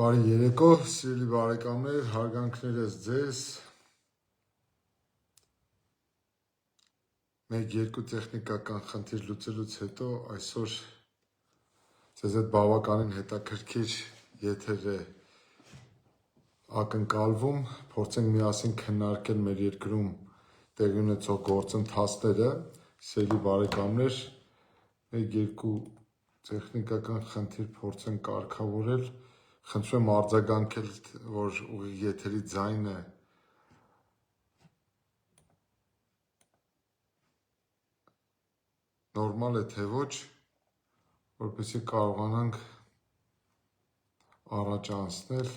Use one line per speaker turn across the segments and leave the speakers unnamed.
Բարի երեկո, սիրելի բարեկամներ, հարգանքներս ձեզ։ Մեկ-երկու տեխնիկական խնդիր լուծելուց հետո այսօր ձեզ հետ բավականին հետաքրքիր եթեր է ակնկալվում, փորձենք միասին քննարկել մեր երկրում տեղի ունեցող գործընթացները, սիրելի բարեկամներ, մեկ-երկու տեխնիկական խնդիր փորձենք կարգավորել, խնդրում եմ արձագանքել, որ ուղիղ եթերի ձայնը նորմալ է թե ոչ, որպեսզի կարողանանք առաջ անցնել։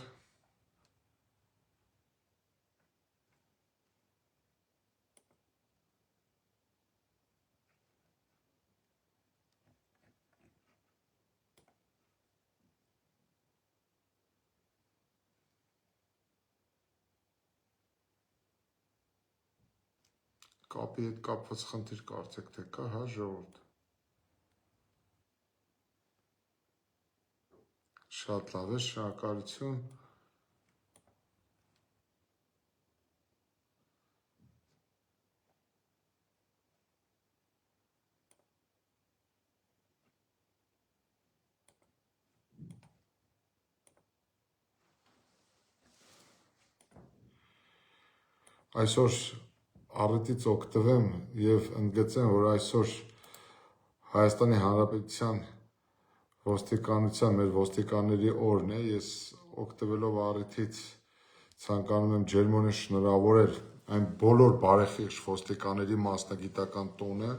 Կապի հետ կապված խնդիր կարծեք թե կա, հա ժողովուրդ։ Շատ լավ է, շնորհակալություն։ Այսօր առիթից օգտվեմ եւ ընդգծեմ, որ այսօր Հայաստանի Հանրապետության ոստիկանության, մեր ոստիկանների օրն է, ես օգտվելով առիթից ցանկանում եմ ջերմորեն շնորհավորել այն բոլոր բարեխիղճ ոստիկանների մասնագիտական տոնը,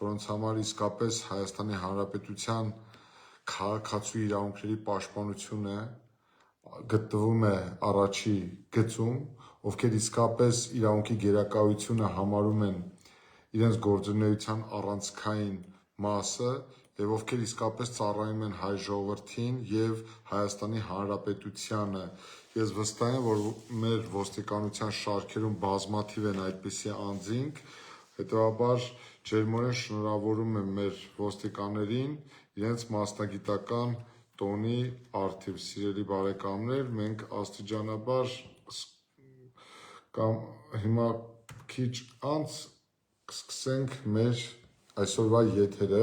որոնց համար իսկապես Հայաստանի Հանրապետության քաղաքացու իրավունքների պաշտպանությունը գտնվում է առաջի գծում, ովքեր իսկապես իրավունքի գերակայությունը համարում են իրենց գործունեության առանցքային մասը եւ ովքեր իսկապես ծառայում են հայ ժողովրդին եւ Հայաստանի Հանրապետությանը։ Ես վստահ եմ, որ մեր ոստիկանության շարքերում բազմաթիվ են այդպիսի անձինք, հետեւաբար ջերմորեն շնորհավորում եմ մեր ոստիկաններին իրենց մասնագիտական տոնի արդիվ, սիրելի բարեկամներ, մենք աստիճանաբար կամ հիմա քիչ անց կսկսենք մեր այսօրվա եթերը։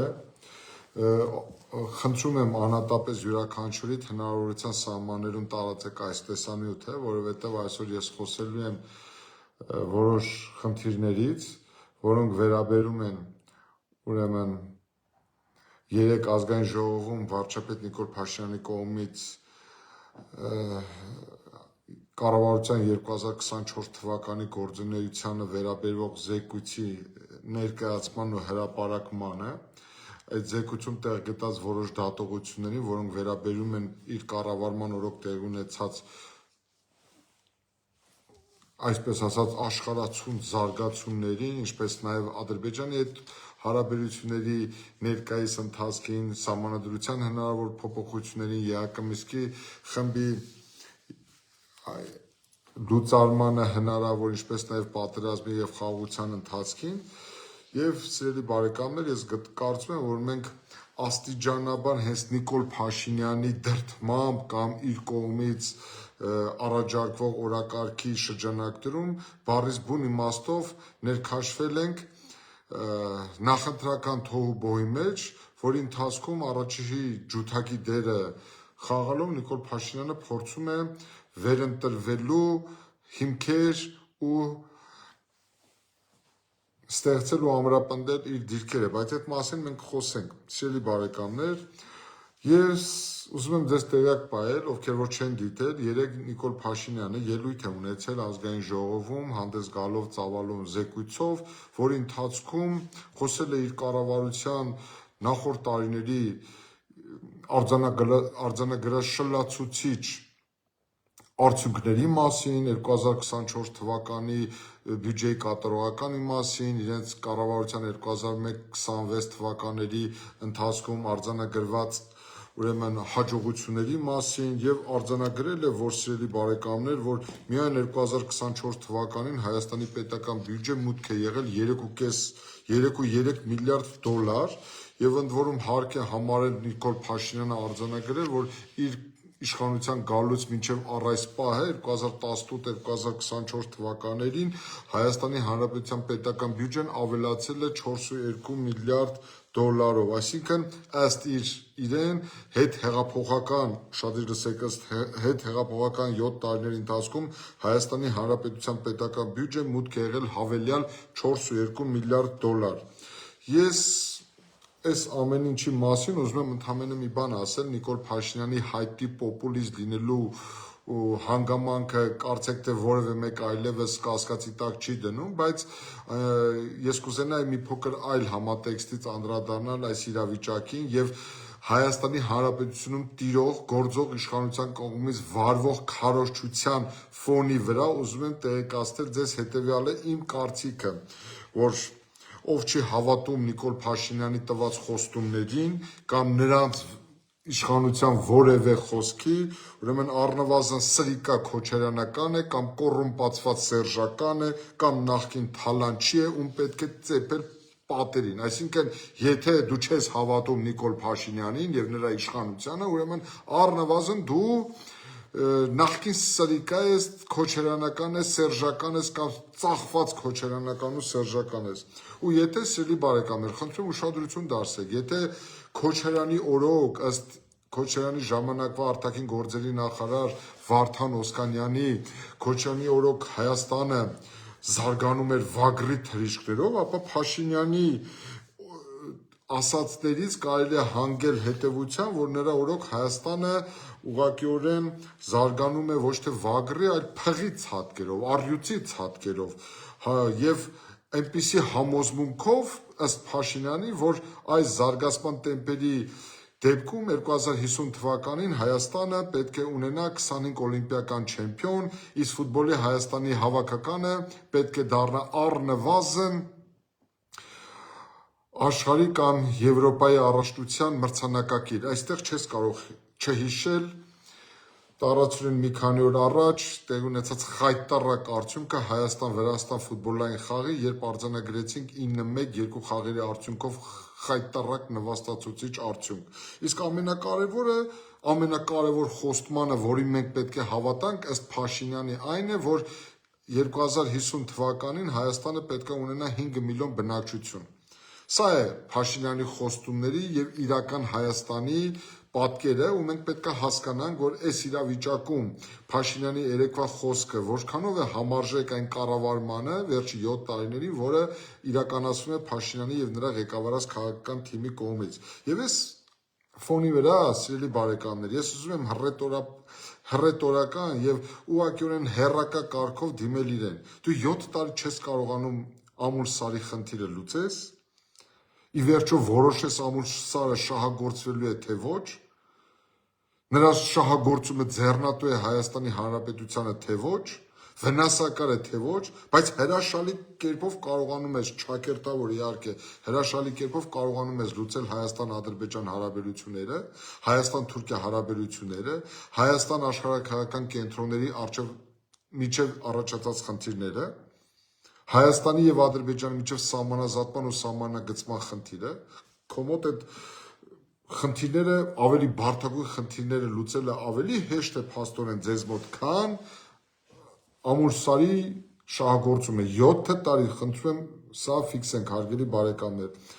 Խնդրում եմ անհատապես յուրաքանչյուրիդ հնարավորության սահմաններում տարածեք այս տեսանյութը, որովհետև այսօր ես խոսելու եմ որոշ խնդիրներից, որոնք վերաբերում են ուրեմն երեք ազգային ժողովում վարչապետ Նիկոլ Փաշինյանի կողմից կառավարության 2024 թվականի գործունեությանը վերաբերող զեկույցի ներկայացման ու հրապարակմանը, այդ զեկույցում տեղ գտած որոշ դատողություններին, որոնք վերաբերում են իր կառավարման օրոք տեղի ունեցած այսպես ասած աշխարհացուն զարգացումներին, ինչպես նաև Ադրբեջանի հետ հարաբերությունների ներկայիս ընթացքին, սահմանադրության հնարավոր փոփոխություններին, ԵԱՀԿ խմբի լուծարմանը հնարավոր, ինչպես նաև պատերազմի եւ խաղաղության ընթացքին, եւ սիրելի բարեկամներ, ես կարծում եմ, որ մենք աստիճանաբար հենց Նիկոլ Փաշինյանի դրդմամբ կամ իր կողմից առաջարկվող օրակարգի շրջանակներում բառից բուն իմաստով ներքաշվել ենք նախընտրական թոհուբոհի մեջ, որի ընթացքում առաջի ջութակի դերը խաղալով Նիկոլ Փաշինյանը փորձում է վերընտրվելու հիմքեր ու ստեղծել ու ամրապնդել իր դիրքերը, բայց այդ մասին մենք խոսենք, սիրելի բարեկամներ, ես ուզում եմ ձեզ տեղյակ պահել, ովքեր որ չեն դիտել, երեք Նիկոլ Փաշինյանը ելույթ է ունեցել ազգային ժողովում, հանդես գալով ծավալուն զեկույցով, որի ընթացքում խոսել է իր կառավարության նախորդ տարիների արձանագրած շլացուցիչ արդյունքների մասին, 2024 թվականի բյուջեի կատարողականի մասին, իրենց կառավարության 2001-26 թվականների ընթացքում արձանագրված ուրեմն հաջողությունների մասին եւ արձանագրել է, որ սիրելի բարեկամներ, որ միայն 2024 թվականին Հայաստանի պետական բյուջե մուտք է եղել 3.3 միլիարդ դոլար եւ ընդ որում հարկ է համարել Նիկոլ Փաշինյանը արձանագրել, որ իր իշխանության գալուց մինչև առ այս պահը 2018-2024 թվականներին Հայաստանի Հանրապետության պետական բյուջեն ավելացել է 4.2 միլիարդ դոլարով, այսինքն ըստ իրեն հետհեղափոխական, շատ լսեք, ըստ հետհեղափոխական 7 տարիների ընթացքում Հայաստանի Հանրապետության պետական բյուջեն մուտք է եղել հավելյալ 4.2 միլիարդ դոլար։ Ես այս ամեն ինչի մասին ուզում եմ ընդհանրապես մի բան ասել Նիկոլ Փաշինյանի հայտի պոպուլիստ լինելու հանգամանքը կարծեք թե որևէ մեկ այլևս կասկածի տակ չի դնում, բայց ես կուզենայի մի փոքր այլ համատեքստից անդրադառնալ այս իրավիճակին եւ Հայաստանի Հանրապետությունում տիրող գործող իշխանության կողմից վարվող քարոզչության ֆոնի վրա ուզում եմ տեղեկացնել ձեզ հետեւյալը իմ կարծիքը, որ ով չի հավատում Նիկոլ Փաշինյանի տված խոստումներին կամ նրանց իշխանության որևէ խոսքի, ուրեմն առնվազն սրիկա քոչարյանական է կամ կոռումպացված սերժական է կամ նախկին թալանչի է, ում պետք է ծեփել պատերին, այսինքն եթե դու չես հավատում Նիկոլ Փաշինյանին եւ նրա իշխանությանը, ուրեմն առնվազն դու նախկին սրիկա ես, քոչարյանական ես, սերժական ես կամ ծախված քոչարյանական ու սերժական ես։ Ու եթե սիրելի բարեկամներ, խնդրում ուշադրություն դարձրեք, եթե Քոչարյանի օրոք ըստ Քոչարյանի ժամանակվա արտաքին գործերի նախարար Վարդան Օսկանյանի Քոչարյանի օրոք Հայաստանը զարգանում էր վագրի թռիչքներով, ապա Փաշինյանի ասածներից կարելի է հանգել հետևության, որ նրա օրոք Հայաստանը ուղղակիորեն զարգանում է ոչ թե վագրի, այլ փղի ցատկերով, առյուծի ցատկերով, եւ այնպիսի համոզմունքով ըստ Փաշինյանի, որ այս զարգացման տեմպերի դեպքում 2050 թվականին Հայաստանը պետք է ունենա 25 օլիմպիական չեմպիոն, իսկ ֆուտբոլի Հայաստանի հավաքականը պետք է դառնա առնվազն աշխարհի կամ Եվրոպայի առաջնության մրցանակակիր։ Այստեղ չես կարող չհիշել տարածուրեն մի քանի օր առաջ տեղի ունեցած խայտառակ արդյունքը Հայաստան-Վրաստան ֆուտբոլային խաղի, երբ արձանագրեցինք 9-1 երկու խաղերի արդյունքով խայտառակ նվաստացուցիչ արդյունք։ Իսկ ամենակարևոր խոստմանը, որին մենք պետք է հավատանք, ըստ Փաշինյանի այն է, որ 2050 թվականին Հայաստանը պետք է ունենա 5 միլիոն բնակչություն։ Սա է Փաշինյանի խոստումների եւ իրական Հայաստանի պատկերը, ու մենք պետք է հասկանանք, որ այս իրավիճակում Փաշինյանի երեկվա խոսքը որքանով է համարժեք այն կառավարմանը վերջի 7 տարիների, որը իրականացվում է Փաշինյանի եւ նրա ղեկավարած քաղաքական թիմի կողմից։ Եվ այս ֆոնի վրա, սիրելի բարեկամներ, ես ուզում եմ հռետորական եւ ուղղակիորեն հերրակա կարգով դիմել իրեն։ Դու 7 տարի չես կարողանում Ամուլսարի խնդիրը լուծես։ Ի վերջո որոշես Ամուլսարը շահագործվելու է թե ոչ։ Նրա շահագործումը ձեռնատու է Հայաստանի Հանրապետությանը թե ոչ, վնասակար է թե ոչ, բայց հրաշալի կերպով կարողանում ես ճակերտավոր իհարկե, հրաշալի կերպով կարողանում ես լուծել Հայաստան-Ադրբեջան հարաբերությունները, Հայաստան-Թուրքիա հարաբերությունները, Հայաստան աշխարհաքաղաքական կենտրոնների միջև առաջացած խնդիրները, Հայաստանի եւ Ադրբեջանի միջև սահմանազատման ու սահմանագծման խնդիրը, քո մոտ այդ խնդիրները ավելի բարդագույն խնդիրները լուծելը ավելի հեշտ է փաստորեն ձեզ մոտ, քան Ամուլսարի շահագործումը 7 տարի, խնդրում եմ, սա ֆիքսենք, հարգելի բարեկամներ։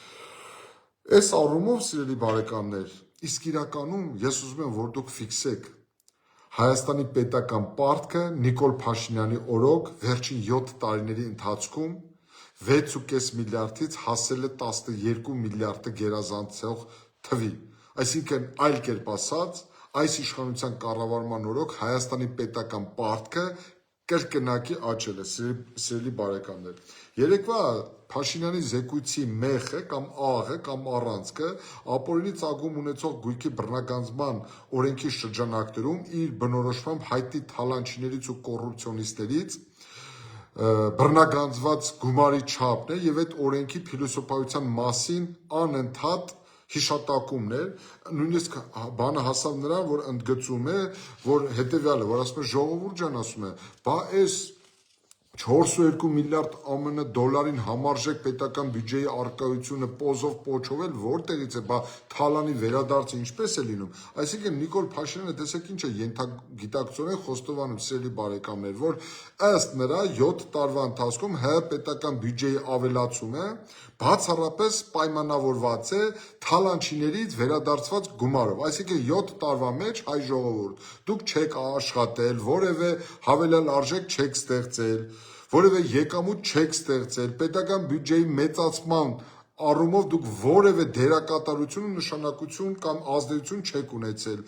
Այս առումով, սիրելի բարեկամներ, իսկ իրականում ես ուզում եմ, որ դուք ֆիքսեք Հայաստանի պետական պարտքը Նիկոլ Փաշինյանի օրոք վերջին 7 տարիների ընթացքում 6.5 միլիարդից հասել է 12 միլիարդը գերազանցող թվի։ Այսինքն, այլ կերպ ասած, այս իշխանության կառավարման օրոք Հայաստանի պետական պարտքը կրկնակի աճել է, սիրելի բարեկամներ։ Երեկվա Փաշինյանի զեկույցի մեխը կամ աղը կամ առանցքը ապօրինի ծագում ունեցող գույքի բռնագանձման օրենքի շրջանակներում իր բնորոշմամբ հայտի թալանչիներից ու կոռուպցիոնիստներից բռնագանձված գումարի չափն է եւ այդ օրենքի փիլիսոփայության մասին անընդհատ հիշատակումն էր, նույնիսկ բանը հասավ նրան, որ ընդգծում է, որ հետեւյալը, որ ասում է ժողովուրդ ջան, ասում է, բա այս 4.2 միլիարդ ԱՄՆ դոլարին համարժեք պետական բյուջեի արկայությունը պոզով պոչովել որտեղից է, բա թալանի վերադարձը ինչպես է լինում։ Այսինքն Նիկոլ Փաշինյանը տեսեք ինչ է ենթագիտակցորեն խոստովանում, սիրելի բարեկամներ, որ ըստ նրա 7 տարվա ընթացքում ՀՀ պետական բյուջեի ավելացումը բացառապես պայմանավորված է թալանչիներից վերադարձված գումարով, այսինքն 7 տարվա մեջ հայ ժողովուրդ, դուք չեք աշխատել, որևէ հավելյալ արժեք չեք ստեղծել, որևէ եկամուտ չեք ստեղծել, պետական բյուջեի մեծացման առումով դուք որևէ դերակատարություն ու նշանակություն կամ ազդեցություն չեք ունեցել։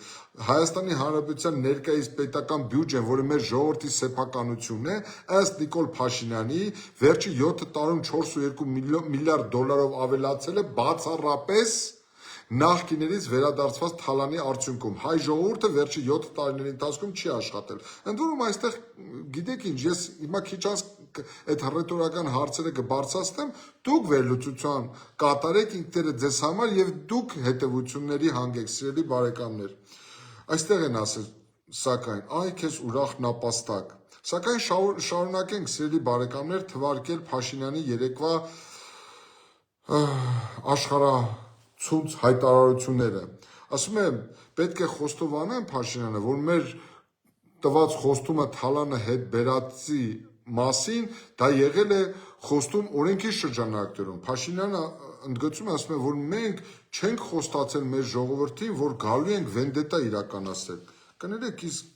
Հայաստանի Հանրապետության ներկայիս պետական բյուջեն, որը մեր ժողովրդի սեփականությունն է, ըստ Նիկոլ Փաշինյանի, վերջի 7 տարում 4.2 միլիարդ դոլարով ավելացել է բացառապես նախկիներից վերադարձված թալանի արդյունքում։ Հայ ժողովուրդը վերջի 7 տարիների ընթացքում չի աշխատել։ Ընդ որում այստեղ գիտեք ինչ, ես հիմա քիչ անց այդ ռետորական հարցերը կբարձրացնեմ, դուք վերլուծության կատարեք ինքներդ ձեզ համար եւ դուք հետեւությունների հանգեք, սիրելի բարեկամներ։ Այստեղ են ասել, սակայն այ քեզ ուրախ նապաստակ։ Սակայն շարունակենք, սիրելի բարեկամներ, թվարկել Փաշինյանի երեկվա աշխարհացունց հայտարարությունները։ Ասում եմ, պետք է խոստովանեմ Փաշինյանը, որ մեր տված խոստումը թալանը հետ բերածի մասին դա եղել է խոստում օրենքի շրջանակներում։ Փաշինյանը ընդգծում է, ասում է, որ մենք չենք խոստացել մեր ժողովրդին, որ գալու ենք վենդետա իրականացնել։ Կներեք, իսկ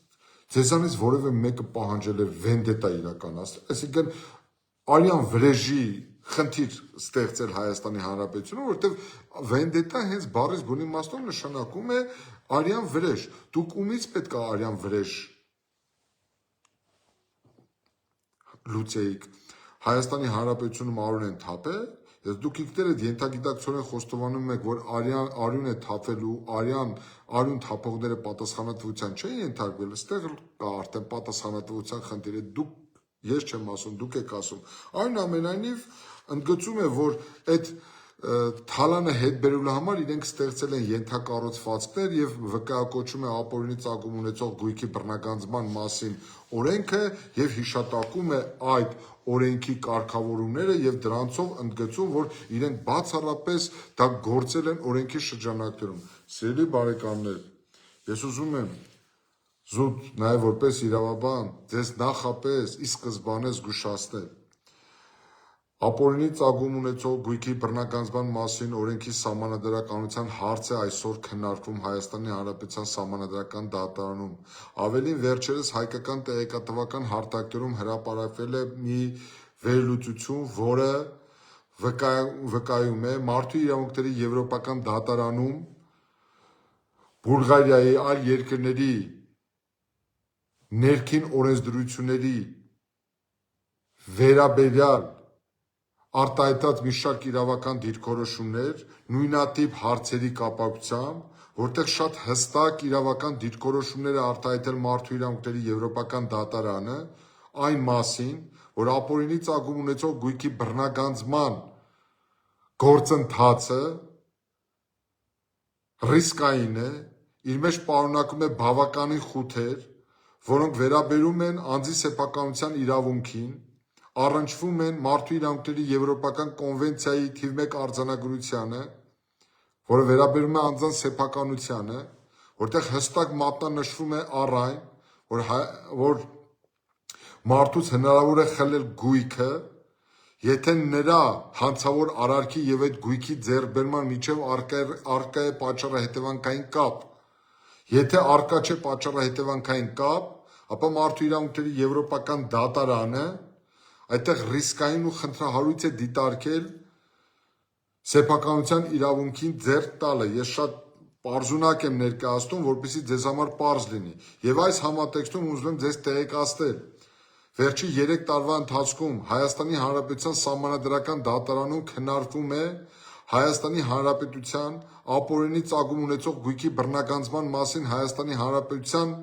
ձեզանից որևէ մեկը պահանջել է վենդետա իրականացնել, այսինքն արյան վրեժի խնդիր ստեղծել Հայաստանի Հանրապետությունում, որովհետև վենդետա հենց բառից բուն իմաստով նշանակում է արյան վրեժ։ Դուք ումից պետք է արյան վրեժ լուծեիք։ Հայաստանի Հանրապետությունում արյուն են թափել, ես դուք ինքներդ ենթագիտակցորեն խոստովանում եք, որ արյուն է թափելու, արյուն թափողները պատասխանատվության չեն ենթարկվել, այստեղ կա արդեն պատասխանատվության խնդիրը, դուք ես չեմ ասում, դուք եք ասում։ Այնուամենայնիվ ընդգծում է, որ այդ թալանը հետ բերելու համար իրենք ստեղծել են ենթակառուցվածքներ եւ վկայակոչում է ապօրինի ծագում ունեցող գույքի բռնագանձման մասին օրենքը եւ հիշատակում է այդ օրենքի կարգավորումները եւ դրանցով ընդգծում, որ իրենք բացառապես դա գործել են օրենքի շրջանակներում։ Սիրելի բարեկամներ, ես ուզում եմ զուտ նաեւ որպես իրավաբան ձեզ նախապես ի սկզբանե զգուշացնել։ Ապօրինի ծագում ունեցող գույքի բռնագանձման մասին օրենքի սահմանադրականության հարցը այսօր քննարկվում Հայաստանի Հանրապետության Սահմանադրական դատարանում։ Ավելին, վերջերս հայկական տեղեկատվական հարթակներում հրապարակվել է մի վերլուծություն, որը վկայում է Մարդու իրավունքների եվրոպական դատարանում Բուլղարիայի այլ երկրների ներքին օրենսդրությունների վերաբերյալ արտահայտած մի շարք իրավական դիրքորոշումներ նույնատիպ հարցերի կապակցությամբ, որտեղ շատ հստակ իրավական դիրքորոշումներ է արտահայտել Մարդու իրավունքների եվրոպական դատարանը այն մասին, որ ապօրինի ծագում ունեցող գույքի բռնագանձման գործընթացը ռիսկային է, իր մեջ պարունակում է բավականին խութեր, որոնք վերաբերում են անձի սեփականության իրավունքին, առնչվում են Մարդու իրավունքների եվրոպական կոնվենցիայի թիվ 1 արձանագրությանը, որը վերաբերում է անձանց սեփականությանը, որտեղ հստակ մատնանշվում է առ այն, որ մարդուց հնարավոր է խլել գույքը, եթե նրա հանցավոր արարքի եւ այդ գույքի ձեռքբերման միջև առկա է պատճառահետևանքային կապ։ Եթե առկա չէ պատճառահետևանքային կապ, ապա Մարդու իրավունքների եվրոպական դատարանը այդտեղ ռիսկային ու խնդրահարույց է դիտարկել սեփականության իրավունքին ձեռք տալը։ Ես շատ պարզունակ եմ ներկայացնում, որպեսզի ձեզ համար պարզ լինի։ Եվ այս համատեքստում ուզում եմ ձեզ տեղեկացնել, վերջի 3 տարվա ընթացքում Հայաստանի Հանրապետության Սահմանադրական դատարանում քննարկվում է Հայաստանի Հանրապետության ապօրինի ծագում ունեցող գույքի բռնագանձման մասին Հայաստանի Հանրապետության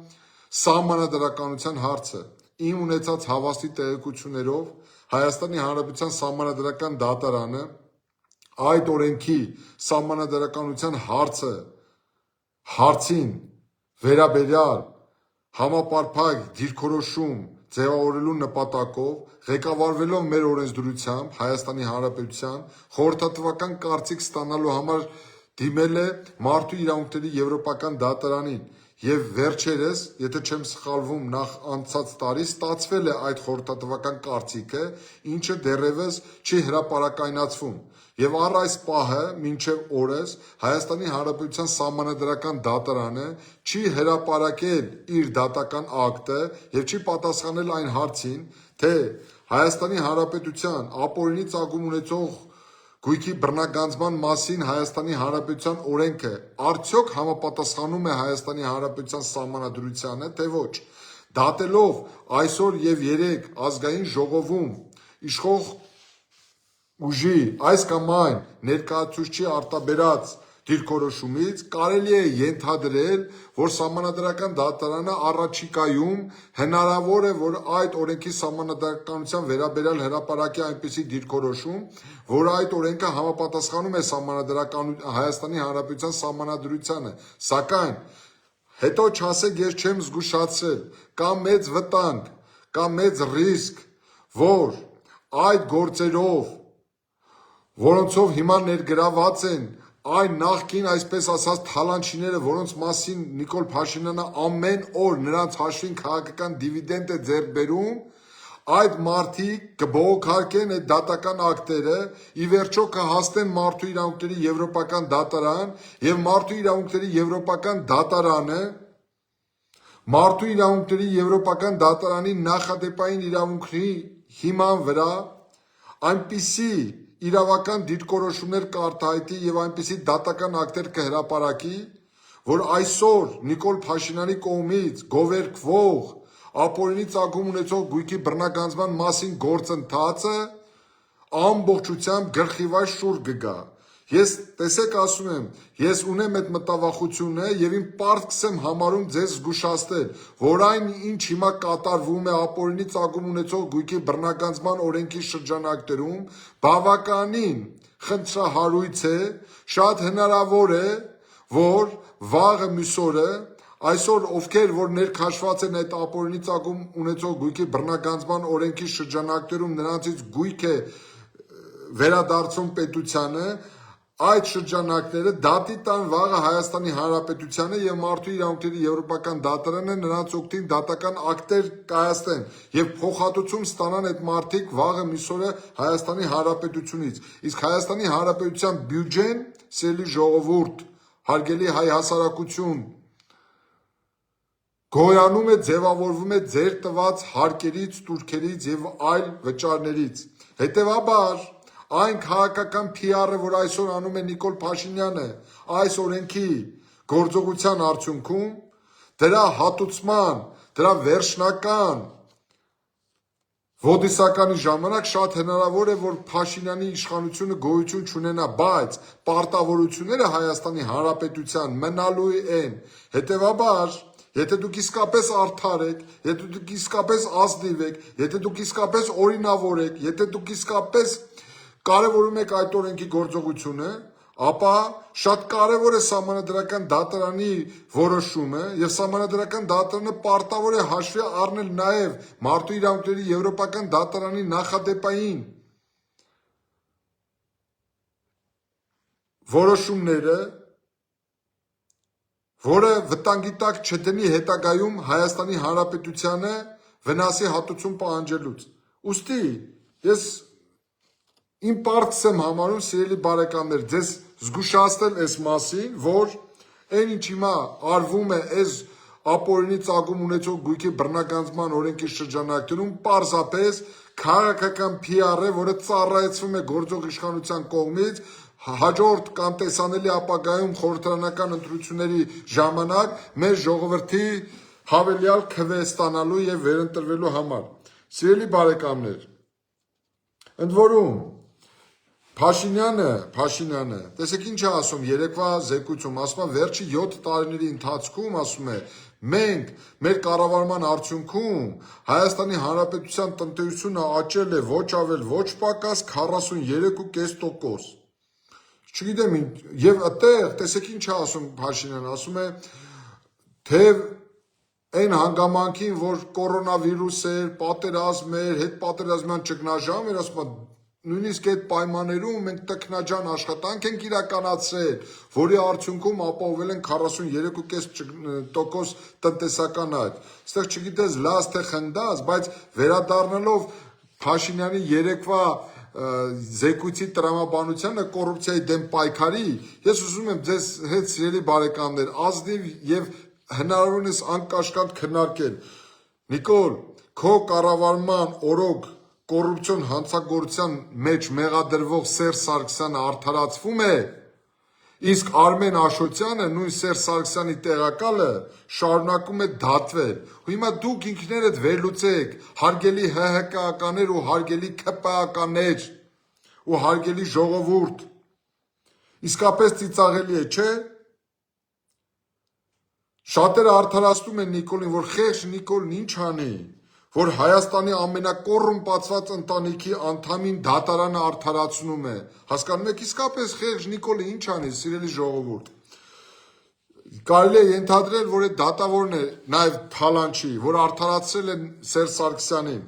սահմանադրականության հարցը։ Իմ ունեցած հավաստի տեղեկություններով Հայաստանի Հանրապետության Սահմանադրական դատարանը այդ օրենքի սահմանադրականության հարցին վերաբերյալ համապարփակ դիրքորոշում ձևավորելու նպատակով ղեկավարվելով մեր օրենսդրությամբ Հայաստանի Հանրապետության խորհրդատվական կարծիք ստանալու համար դիմել է Մարդու իրավունքների Եվրոպական դատարանին եւ վերջերս, եթե չեմ սխալվում, նախ անցած տարի ստացվել է այդ խորհրդատվական կարծիքը, ինչը դեռևս չի հրապարակայնացվում։ Եվ առ այս պահը, մինչև օրս, Հայաստանի Հանրապետության Սահմանադրական դատարանը չի հրապարակել իր դատական ակտը եւ չի պատասխանել այն հարցին, թե Հայաստանի Հանրապետության ապօրինի ծագում ունեցող գույքի բռնագանձման մասին Հայաստանի Հանրապետության օրենքը արդյոք համապատասխանում է Հայաստանի Հանրապետության Սահմանադրությանը, թե ոչ։ Դատելով այսօր եւ երեկ ազգային ժողովում իշխող ուժի այս կամ այն ներկայացուցչի արտաբերած դիրքորոշումից կարելի է ենթադրել, որ Սահմանադրական դատարանը առաջիկայում հնարավոր է, որ այդ օրենքի սահմանադրականության վերաբերյալ հրապարակի այնպիսի դիրքորոշում, որ այդ օրենքը համապատասխանում է Հայաստանի Հանրապետության Սահմանադրությանը, սակայն հետո չասեք ես չեմ զգուշացրել, կա մեծ վտանգ, կա մեծ ռիսկ, որ այդ գործերով, որոնցով հիմա ներգրաված են այն նախկին, այսպես ասած, թալանչիները, որոնց մասին Նիկոլ Փաշինյանը ամեն օր նրանց հաշվին քաղաքական դիվիդենդ է ձեռք բերում, այդ մարդիկ կբողոքարկեն այդ դատական ակտերը, ի վերջո կհասնեն Մարդու իրավունքների Եվրոպական դատարան եւ Մարդու իրավունքների Եվրոպական դատարանը Մարդու իրավունքների Եվրոպական դատարանի նախադեպային իրավունքների հիման վրա այնպիսի իրավական դիրքորոշումներ կարտահայտի եւ այնպիսի դատական ակտեր կհրապարակի, որ այսօր Նիկոլ Փաշինյանի կողմից գովերքվող ապօրինի ծագում ունեցող գույքի բռնագանձման մասին գործընթացը ամբողջությամբ գլխիվայր շուռ կգա։ Ես տեսեք ասում եմ, ես ունեմ այդ մտավախությունը եւ իմ պարտքս եմ համարում ձեզ զգուշացնել, որ այն ինչ հիմա կատարվում է ապօրինի ծագում ունեցող գույքի բռնագանձման օրենքի շրջանակներում, բավականին խնդրահարույց է, շատ հնարավոր է, որ վաղը մյուս օրը այսօր ովքեր որ ներքաշված են այդ ապօրինի ծագում ունեցող գույքի բռնագանձման օրենքի շրջանակներում նրանցից գույք է վերադարձում պետությանը, այդ շրջանակները դատի տան վաղը Հայաստանի Հանրապետությանը եւ Մարդու իրավունքների Եվրոպական դատարանը նրանց օգտին դատական ակտեր կայացնեն եւ փոխհատուցում ստանան այդ մարդիկ վաղը մյուս օրը Հայաստանի Հանրապետությունից։ Իսկ Հայաստանի Հանրապետության բյուջեն, սիրելի ժողովուրդ, հարգելի հայ հասարակություն, գոյանում է, ձևավորվում է ձեր տված հարկերից, տուրքերից եւ այլ վճարներից։ Հետեւաբար այն քաղաքական PR-ը, որ այսօր անում է Նիկոլ Փաշինյանը այս օրենքի գործողության արդյունքում, դրա հատուցման, դրա վերջնական ոդիսականի ժամանակ շատ հնարավոր է, որ Փաշինյանի իշխանությունը գոյություն չունենա, բայց պարտավորությունները Հայաստանի Հանրապետության մնալու են։ Հետևաբար, եթե դուք իսկապես արդար եք, եթե դուք իսկապես ազնիվ եք, եթե դուք իսկապես օրինավոր եք, եթե դուք իսկապես կարևորում եք այդ օրենքի գործողությունը, ապա շատ կարևոր է Սահմանադրական դատարանի որոշումը եւ Սահմանադրական դատարանը պարտավոր է հաշվի առնել նաեւ Մարդու իրավունքների Եվրոպական դատարանի նախադեպային որոշումները, որը վտանգի տակ չդնի հետագայում Հայաստանի Հանրապետությանը վնասի հատուցում պահանջելուց։ Ուստի ես իմ պարտքս եմ համարում, սիրելի բարեկամներ, ձեզ զգուշացնել այս մասին, որ այն ինչ հիմա արվում է այս ապօրինի ծագում ունեցող գույքի բռնագանձման օրենքի շրջանակներում պարզապես քաղաքական PR է, որը ծառայեցվում է գործող իշխանության կողմից հաջորդ կամ տեսանելի ապագայում խորհրդարանական ընտրությունների ժամանակ մեր ժողովրդի հավելյալ քվե ստանալու եւ վերընտրվելու համար։ Սիրելի բարեկամներ, ընդ որում Փաշինյանը, տեսեք ինչ է ասում երեկվա զեկույցում, ասում է վերջի 7 տարիների ընթացքում, ասում է, մենք մեր կառավարման արդյունքում Հայաստանի Հանրապետության տնտեսությունը աճել է ոչ ավել ոչ պակաս 43.5%։ Չգիտեմ, եւ այդտեղ տեսեք ինչ է ասում Փաշինյանը, ասում է թե այն հանգամանքին, որ կորոնավիրուս էր, պատերազմ էր, հետ պատերազմյան ճգնաժամ էր, ասում եմ, նույնիսկ այդ պայմաններում մենք տքնաջան աշխատանք ենք իրականացրել, որի արդյունքում ապահովել են 43.5% տնտեսական այլ։ Այստեղ չգիտես լաց թե խնդած, բայց վերադառնալով Փաշինյանի երեկվա զեկույցի տրամաբանությանը կոռուպցիայի դեմ պայքարի, ես ուզում եմ ձեզ հետ սիրելի բարեկամներ ազնիվ եւ հնարավորինս անկաշկանդ քննարկել։ Նիկոլ, քո կառավարման օրոք կոռուպցիոն հանցագործության մեջ մեղադրվող Սերժ Սարգսյանը արդարացվում է, իսկ Արմեն Աշոտյանը, նույն Սերժ Սարգսյանի տեղակալը, շարունակում է դատվել։ Ու հիմա դուք ինքներդ վերլուծեք, հարգելի ՀՀԿ-ականներ ու հարգելի ՔՊԱ-ականներ ու հարգելի ժողովուրդ, իսկապես ծիծաղելի է, չէ՞։ Շատերը արդարացնում են Նիկոլին, որ խեղճ Նիկոլն ինչ անի, որ Հայաստանի ամենակոռումպացված ընտանիքի անդամին դատարանը արդարացնում է։ Հասկանում եք, իսկապես խեղճ Նիկոլը ինչ անի, սիրելի ժողովուրդ։ Կարելի է ենթադրել, որ այդ դատավորն է նաև Թալանչի, որ արդարացրել են Սերժ Սարգսյանին։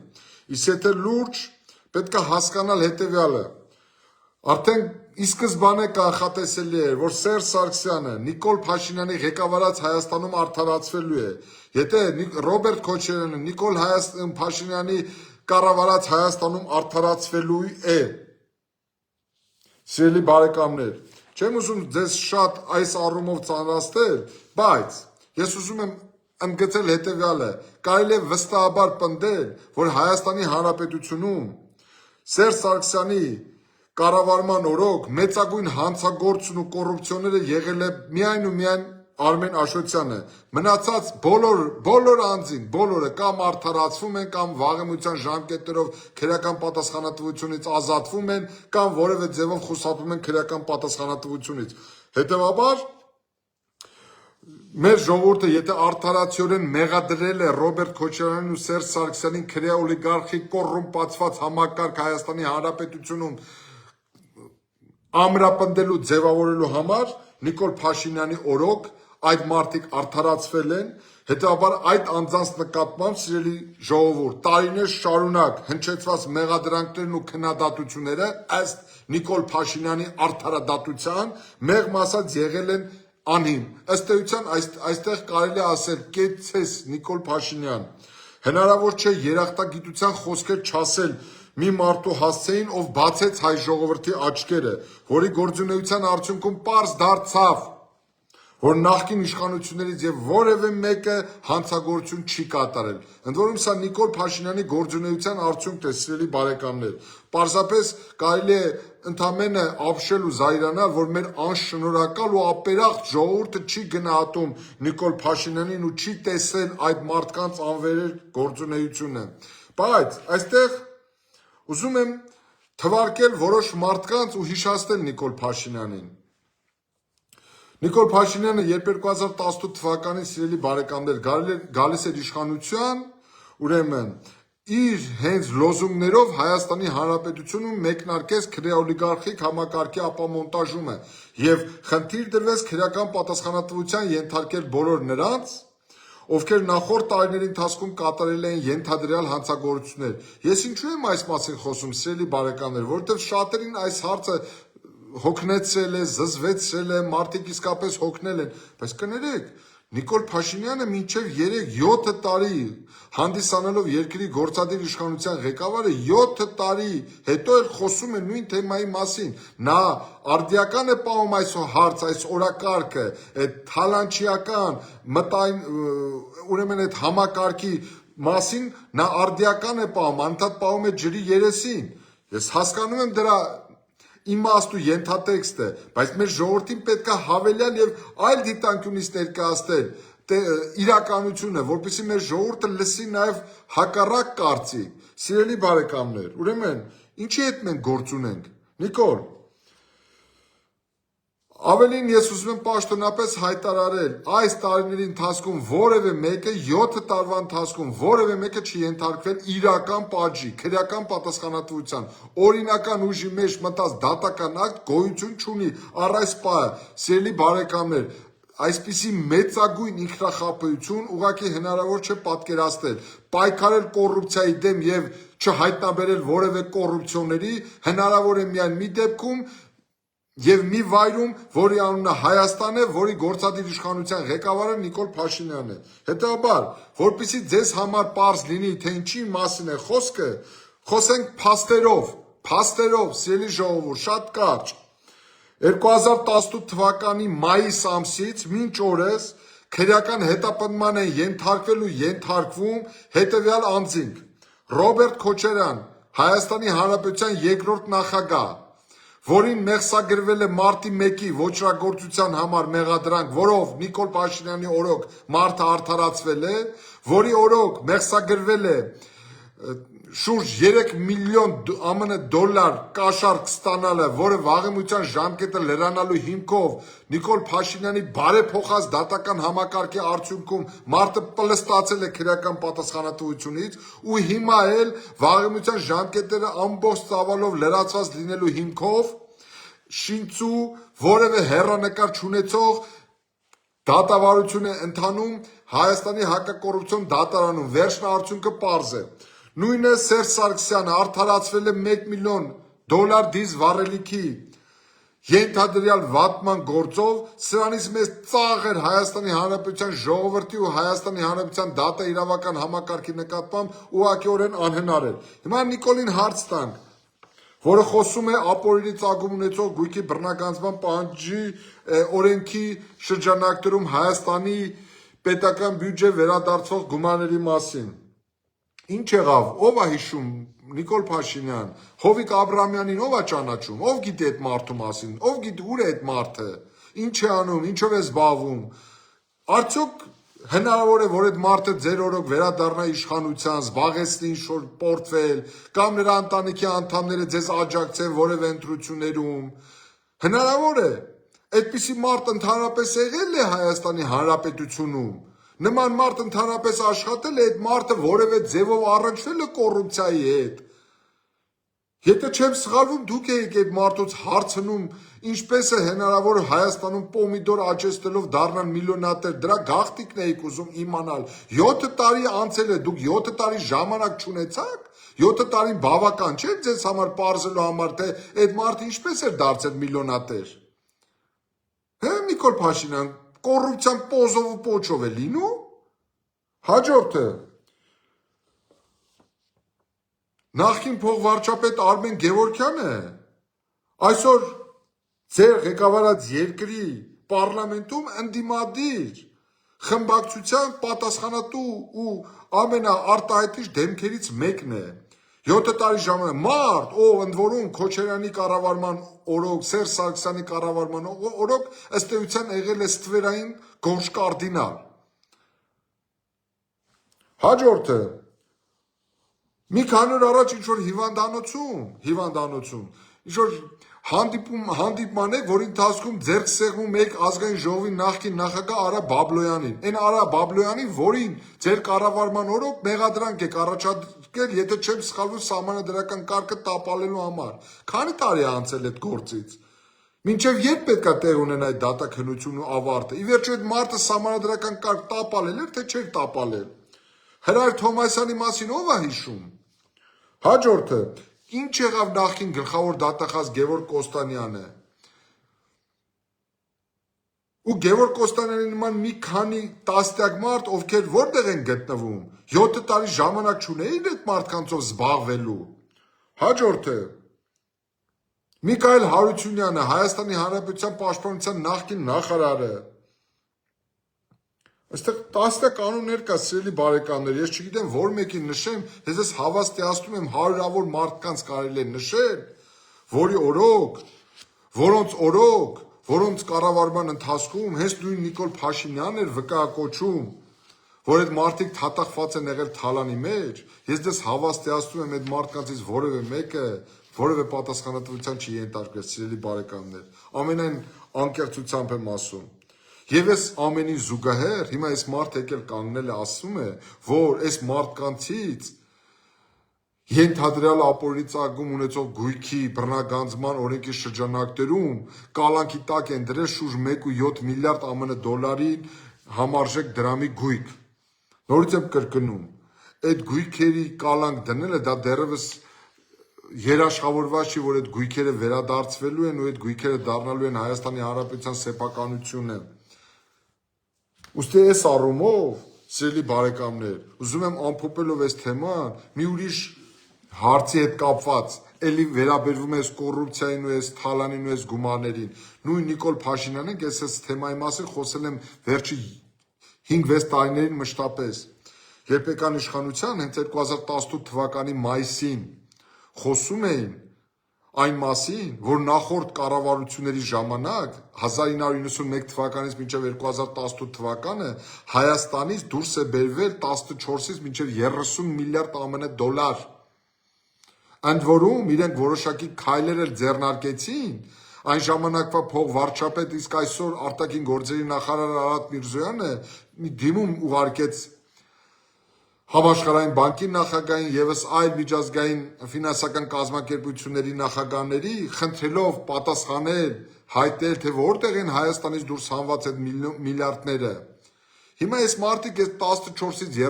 Իսկ եթե լուրջ, պետք է հասկանալ հետևյալը։ Արդեն ի սկզբանե կանխատեսելի էր, որ Սերժ Սարգսյանը Նիկոլ Փաշինյանի ղեկավարած Հայաստանում արդարացվելու է։ Եթե Ռոբերտ Քոչարյանը Նիկոլ Փաշինյանի կառավարած Հայաստանում արդարացվելու է։ Սիրելի բարեկամներ, չեմ ուզում ձեզ շատ այս առումով ծանրացնել, բայց ես ուզում եմ ընդգծել հետևյալը. կարելի է վստահաբար պնդել, որ Հայաստանի Հանրապետությունում Սերժ Սարգսյանի կառավարման օրոք մեծագույն հանցագործն ու կոռուպցիոները եղել է միայն ու միայն Արմեն Աշոտյանը։ Մնացած բոլոր անձին, բոլորը կամ արդարացվում են, կամ վաղեմության ժամկետներով քրեական պատասխանատվությունից ազատվում են, կամ որևէ ձևով խուսափում են քրեական պատասխանատվությունից։ Հետևաբար մեր ժողովուրդը եթե արդարացիորեն մեղադրել է Ռոբերտ Քոչարյանին ու Սերժ Սարգսյանին քրեա օլիգարխի կոռումպացված համակարգ Հայաստանի Հանրապետությունում ամրապնդելու ձևավորելու համար Նիկոլ Փաշինյանի օրոք այդ մարդիկ արդարացվել են, հետևաբար այդ անձանց նկատմամբ սիրելի ժողովուրդ տարիներ շարունակ հնչեցված մեղադրանքներն ու քննադատությունները ըստ Նիկոլ Փաշինյանի արդարադատության մեղմ ասած եղել են անհիմ։ Ըստ էության այստեղ կարելի է ասել կեցես Նիկոլ Փաշինյան, հնարավոր չէ երախտագիտության խոսքեր չասել մի մարդու հասցեին, ով բացեց հայ ժողովրդի աչքերը, որի գործունեության արդյունքում պարզ դարձավ, որ նախկին իշխանություններից եւ որևէ մեկը հանցագործություն չի կատարել։ Ընդ որում սա Նիկոլ Փաշինյանի գործունեության արդյունքն է, սիրելի բարեկամներ։ Պարզապես կարելի է ընդամենը ապշել ու զայրանալ, որ մեր անշնորհակալ ու ապերախտ ժողովուրդը չի գնահատում Նիկոլ Փաշինյանին ու չի տեսել այդ մարդկանց անվերեր գործունեությունը։ Բայց այստեղ ուզում եմ թվարկել որոշ մարդկանց ու հիշեցնել Նիկոլ Փաշինյանին։ Նիկոլ Փաշինյանը երբ 2018 թվականին սիրելի բարեկամներ գալիս էր իշխանության, ուրեմն իր հենց լոզունգներով Հայաստանի Հանրապետությունում մեկնարկեց քրեաօլիգարխիկ համակարգի ապամոնտաժումը եւ խնդիր դրվեց քրեական պատասխանատվության ենթարկել բոլոր նրանց, ովքեր նախորդ տարիների ընթացքում կատարել են ենթադրյալ հանցագործություններ։ Ես ինչու եմ այս մասին խոսում, սիրելի բարեկամներ, որովհետև շատերին այս հարցը հոգնեցրել է, զզվեցրել է, մարդիկ իսկապես հոգնել են, բայց կներեք, Նիկոլ Փաշինյանը մինչև 3-7 տարի հանդիսանալով երկրի գործադիր իշխանության ղեկավարը 7 տարի հետո էլ խոսում է նույն թեմայի մասին։ Նա արդիական է պահում այս հարց, այս օրակարգը, այդ թալանչիական ուրեմն այդ համակարգի մասին նա արդիական է պահում, անդադ պահում է ջրի երեսին։ Ես հասկանում եմ դրա իմաստ ու ենթատեքստը, բայց մեր ժողովրդին պետք է հավելյալ եւ այլ դիտանկյունից ներկայացնել իրականությունը, որպեսզի մեր ժողովուրդը լսի նաեւ հակառակ կարծիք։ Սիրելի բարեկամներ, ուրեմն ինչի հետ մենք գործ ունենք։ Նիկոլ, ավելին ես ուզում եմ պաշտոնապես հայտարարել, այս տարիների ընթացքում որևէ մեկը 7 տարվա ընթացքում որևէ մեկը չի ենթարկվել իրական պատժի, քրեական պատասխանատվության, օրինական ուժի մեջ մտած դատական ակտ գոյություն չունի առ այս պահը, սիրելի բարեկամներ, այսպիսի մեծագույն ինքնախապեյություն ուղղակի հնարավոր չէ պատկերացնել, պայքարել կոռուպցիայի դեմ եւ չհայտնաբերել որևէ կոռուպցիոների հնարավոր է միայն մի դեպքում եւ մի վայրում, որի անունը Հայաստան է, որի գործադիր իշխանության ղեկավարը Նիկոլ Փաշինյանն է։ Հետեւաբար, որpիսի ձեզ համար պարզ լինի, թե ինչի մասին է խոսքը, խոսենք փաստերով, սիրելի ժողովուրդ, շատ կարճ։ 2018 թվականի մայիս ամսից մինչ օրս քրեական հետապնդման են ենթարկվում հետևյալ անձինք. Ռոբերտ Քոչարյան, Հայաստանի Հանրապետության երկրորդ նախագահ, որին մեղսագրվել է մարտի 1-ի ոճրագործության համար մեղադրանք, որով Նիկոլ Փաշինյանի օրոք մարդը արդարացվել է, որի օրոք մեղսագրվել է շուրջ 3 միլիոն ԱՄՆ դոլար կաշառք ստանալը, որը վաղեմության ժամկետը լրանալու հիմքով Նիկոլ Փաշինյանի բարեփոխած դատական համակարգի արդյունքում մարդը պլստացել է քրեական պատասխանատվությունից ու հիմա էլ վաղեմության ժամկետները ամբողջ ծավալով լրացված լինելու հիմքով շինծու որևէ հեռանկար չունեցող դատավարություն է ընթանում Հայաստանի հակակոռուպցիոն դատարանում, վերջն արդյունքը պարզ է։ Նույնը Սերժ Սարգսյանը արդարացվել է 1 միլիոն դոլար դիզ վառելիքի ենթադրյալ վատման գործով, սրանից մեծ ծաղր Հայաստանի Հանրապետության ժողովրդի ու Հայաստանի Հանրապետության դատա իրավական համակարգի նկատմամբ ուղղակիորեն անհնար էր։ Հիմա Նիկոլին հարց տանք, որը խոսում է ապօրինի ծագում ունեցող գույքի բռնագանձման պահանջի օրենքի շրջանակներում Հայաստանի պետական բյուջե վերադարձվող գումարների մասին։ Ինչ եղավ, ով է հիշում, Նիկոլ Փաշինյան, Հովիկ Աբրահամյանին ով է ճանաչում, ով գիտի այդ մարդու մասին, ով գիտի ուր է այդ մարդը, ինչ է անում, ինչով է զբաղվում, արդյոք հնարավոր է, որ այդ մարդը ձեր օրոք վերադառնա իշխանության, զբաղեցնի ինչ-որ պորտֆել, կամ նրա ընտանիքի անդամները ձեզ աջակցեն որևէ ընտրություններում, հնարավոր է, այդպիսի մարդ ընդհանրապես եղել է Հայաստանի Հանրապետությունում, նման մարդ ընդհանրապես աշխատել է, այդ մարդը որևէ ձևով առնչվել է կոռուպցիայի հետ։ Եթե չեմ սխալվում, դուք եք այդ մարդուց հարցնում, ինչպես է հնարավոր Հայաստանում պոմիդոր աճեցնելով դառնալ միլիոնատեր, դրա գաղտնիքն եք ուզում իմանալ։ 7 տարի անցել է, դուք 7 տարի ժամանակ չունեցաք, 7 տարին բավական չէ ձեզ համար պարզելու համար, թե այդ մարդը ինչպես էր դարձել միլիոնատեր։ Հե Նիկոլ Փաշինյան, կոռուպցիան պոզով ու պոչով է լինում։ Հաջորդը նախկին փոխվարչապետ Արմեն Գևորգյանը այսօր ձեր ղեկավարած երկրի պարլամենտում ընդդիմադիր խմբակցության պատասխանատու ու ամենաարտահայտիչ դեմքերից մեկն է։ 7 տարի ժամանակ մարդ, ով ընդ որում Քոչարյանի կառավարման օրոք, Սերժ Սարգսյանի կառավարման օրոք ըստ էության եղել է ստվերային գորշ կարդինալ։ Հաջորդը մի քանի օր առաջ ինչ-որ հիվանդանոցում ինչ-որ հանդիպման է, որի ընթացքում ձեռք սեղմում եք ազգային ժողովի նախկին նախագահ Արա Բաբլոյանին։ Այն Արա Բաբլոյանին, որին ձեր կառավարման օրոք մեղադրանք եք առաջարկել, եթե չեմ սխալվում, սահմանադրական կարգը տապալելու համար։ Քանի տարի է անցել այդ գործից։ Մինչև երբ պետք է տեղ ունենա այդ դատաքննությունն ու ավարտը։ Ի վերջո այդ մարդը սահմանադրական կարգ տապալել էր, թե չէր տապալել։ Հրայր Թոմասյանի մասին ով է հիշում։ Հաջորդը ինչ եղավ նախկին գլխավոր դատախազ Գևորգ Կոստանյանը։ Ու Գևորգ Կոստանյանի նման մի քանի տասնյակ մարդ, ովքեր որտեղ են գտնվում, 7 տարի ժամանակ չունեին այդ մարդկանցով զբաղվելու։ Հաջորդը Միքայել Հարությունյանը, Հայաստանի Հանրապետության պաշտպանության նախկին նախարարը։ Այստեղ տասնյակ կանոններ կա, սիրելի բարեկամներ, ես չգիտեմ որ մեկին նշեմ, ես ես հավաստիացնում եմ հարյուրավոր մարդկանց կարելի է նշել, որոնց կառավարման ընթացքում հենց նույն Նիկոլ Փաշինյանն էր վկայակոչում, որ այդ մարդիկ թաթախված են եղել թալանի մեջ, ես դες հավաստիացնում եմ այդ մարդկանցից որևէ մեկը որևէ պատասխանատվության չի ենթարկվել, սիրելի բարեկամներ, ամենայն անկեղծությամբ եմ ասում։ Եվ այս ամենին զուգահեռ հիմա այս մարդ եկել կանգնել է ասում է, որ այս մարդկանցից Ենթադրյալ ապօրինի ծագում ունեցող գույքի բռնագանձման օրենքի շրջանակներում կալանքի տակ են դրել շուրջ 1.7 միլիարդ ԱՄՆ դոլարի համարժեք դրամի գույք։ Նորից եմ կրկնում, այդ գույքերի կալանք դնելը դա դեռևս երաշխավորված չի, որ այդ գույքերը վերադարձվելու են ու այդ գույքերը դառնալու են Հայաստանի Հանրապետության սեփականությունը։ Ուստի այս առումով, սիրելի բարեկամներ, ուզում եմ ամփոփելով այս թեման, մի ուրիշ հարցի հետ կապված, էլի վերաբերվում է այս կոռուպցիային ու այս թալանին ու այս գումարներին։ Նույն Նիկոլ Փաշինյանն է, ես այս թեմայի մասին խոսել եմ վերջի 5-6 տարիներին մշտապես։ Երբ եկան իշխանության, հենց 2018 թվականի մայիսին խոսում էին այն մասին, որ նախորդ կառավարությունների ժամանակ 1991 թվականից մինչև 2018 թվականը Հայաստանից դուրս է բերվել 14-ից մինչև 30 միլիարդ ԱՄՆ դոլար։ Ընդ որում իրենք որոշակի քայլեր էլ ձեռնարկեցին, այն ժամանակվա փոխվարչապետ, իսկ այսօր արտաքին գործերի նախարար Արարատ Միրզոյանը մի դիմում ուղարկեց Համաշխարհային բանկի նախագահին եւս այլ միջազգային ֆինանսական կազմակերպությունների նախագահների, խնդրելով պատասխանել, հայտնել, թե որտեղ են Հայաստանից դուրս հանված այդ միլիարդները։ Հիմա այս մարդիկ այս 14-ից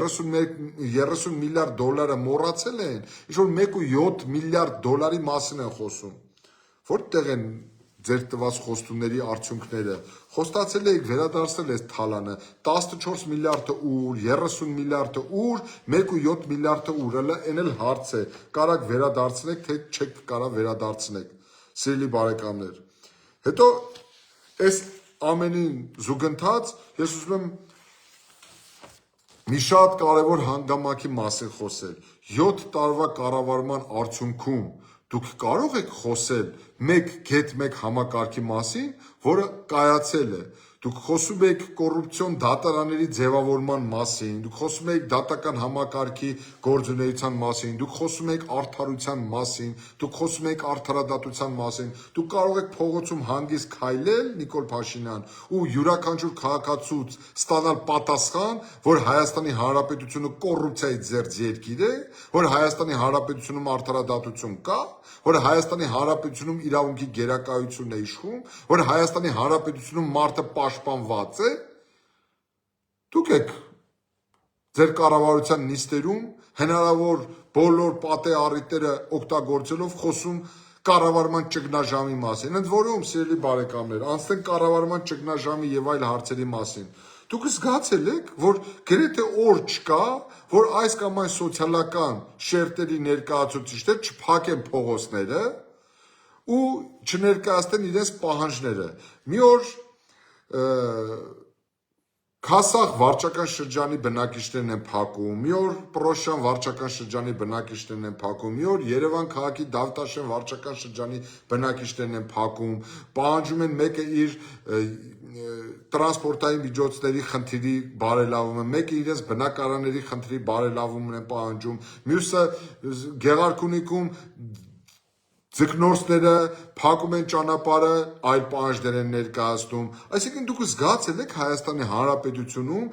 30 միլիարդ դոլարը մոռացել են, ինչ որ 1.7 միլիարդ դոլարի մասին են խոսում։ Որտեղ են ձեր տված խոստումների արդյունքները։ Խոստացել եք վերադարձնել այս թալանը, 14 միլիարդը ուր, 30 միլիարդը ուր, 1.7 միլիարդը ուր, այն էլ հարց է, կարաք վերադարձնեք, թե չեք կարա վերադարձնեք, սիրելի բարեկամներ։ Հետո այս ամենին զուգընթաց ես ուզում եմ մի շատ կարևոր հանգամանքի մասին խոսել։ 7 տարվա կառավարման արդյունքում դուք կարող եք խոսել մեկ համակարգի մասին, որը կայացել է։ Դուք խոսում եք կոռուպցիոն դատարանների ձևավորման մասին, դուք խոսում եք դատական համակարգի գործունեության մասին, դուք խոսում եք արդարության մասին, դուք խոսում եք արդարադատության մասին, դուք կարող եք փողոցում հանգիստ քայլել, Նիկոլ Փաշինյան, ու յուրաքանչյուր քաղաքացուց ստանալ պատասխան, որ Հայաստանի Հանրապետությունը կոռուպցիայի ձեռք երկիր է, որ Հայաստանի Հանրապետությունում արդարադատություն կա, որ Հայաստանի Հանրապետությունում իրավունքի գերակայությունն է իշխում, որ Հայաստանի Հանրապետությունում մարդը պաշտպանված է, դուք եք ձեր կառավարության նիստերում հնարավոր բոլոր պատե առիթները օգտագործելով խոսում կառավարման ճգնաժամի մասին։ Ընդ որում, սիրելի բարեկամներ, անցնենք կառավարման ճգնաժամի եւ այլ հարցերի մասին։ Դուք զգացել եք, որ գրեթե օր չկա, որ այս կամ այն սոցիալական շերտերի ներկայացուցիչներ չփակեն փողոցները ու չներկայացնեն իրենց պահանջները։ Մի օր Քասախ վարչական շրջանի բնակիչներն են փակում, մի օր Պրոշյան վարչական շրջանի բնակիչներն են փակում, մի օր Երևան քաղաքի Դավթաշեն վարչական շրջանի բնակիչներն են փակում, պահանջում են մեկը իր տրանսպորտային միջոցների խնդիրի բարելավումը, մեկը իրենց բնակարանների խնդրի բարելավումն են պահանջում, մյուսը Գեղարքունիքում ձկնորսները փակում են ճանապարհը, այլ պահանջներ են ներկայացնում։ Այսինքն դուք զգացել եք Հայաստանի Հանրապետությունում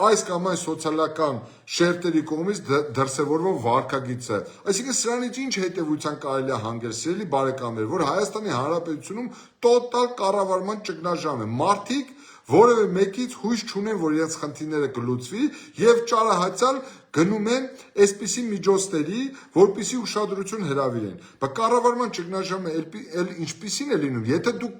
այս կամ այն սոցիալական շերտերի կողմից դրսևորվող վարքագիծը։ Այսինքն սրանից ինչ հետևության կարելի է հանգել, սիրելի բարեկամներ, որ Հայաստանի Հանրապետությունում տոտալ կառավարման ճգնաժամ է։ Մարդիկ որևէ մեկից հույս չունեն, որ իրենց խնդիրները կլուծվի եւ ճարահացյալ գնում են այսպիսի միջոցների, որպիսի ուշադրություն հրավիրեն։ Բայց կառավարման ճգնաժամը էլ ինչպիսին է լինում, եթե դուք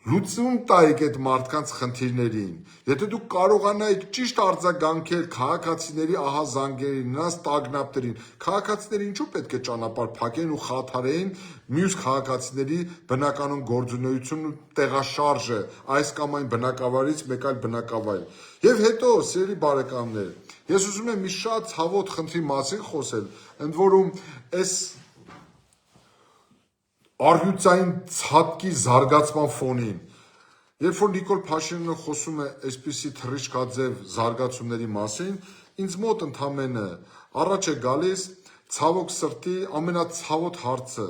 լուծում տայիք այդ մարդկանց խնդիրներին, եթե դուք կարողանայիք ճիշտ արձագանքել քաղաքացիների ահազանգերին, նրանց տագնապներին, քաղաքացիները ինչու պետք է ճանապարհ փակեն ու խաթարեին մյուս քաղաքացիների բնականոն գործունեությունն ու տեղաշարժը այս կամ այն բնակավայրից մեկ այլ բնակավայր։ Եվ հետո, սիրելի բարեկամներ, ես ուզում եմ մի շատ ցավոտ խնդրի մասին խոսել, ընդ որում այս առյուծային ցատկի զարգացման ֆոնին, երբ որ Նիկոլ Փաշինյանը խոսում է այսպիսի թռիչքաձև զարգացումների մասին, ինձ մոտ ընդամենը առաջ է գալիս ցավոք սրտի ամենացավոտ հարցը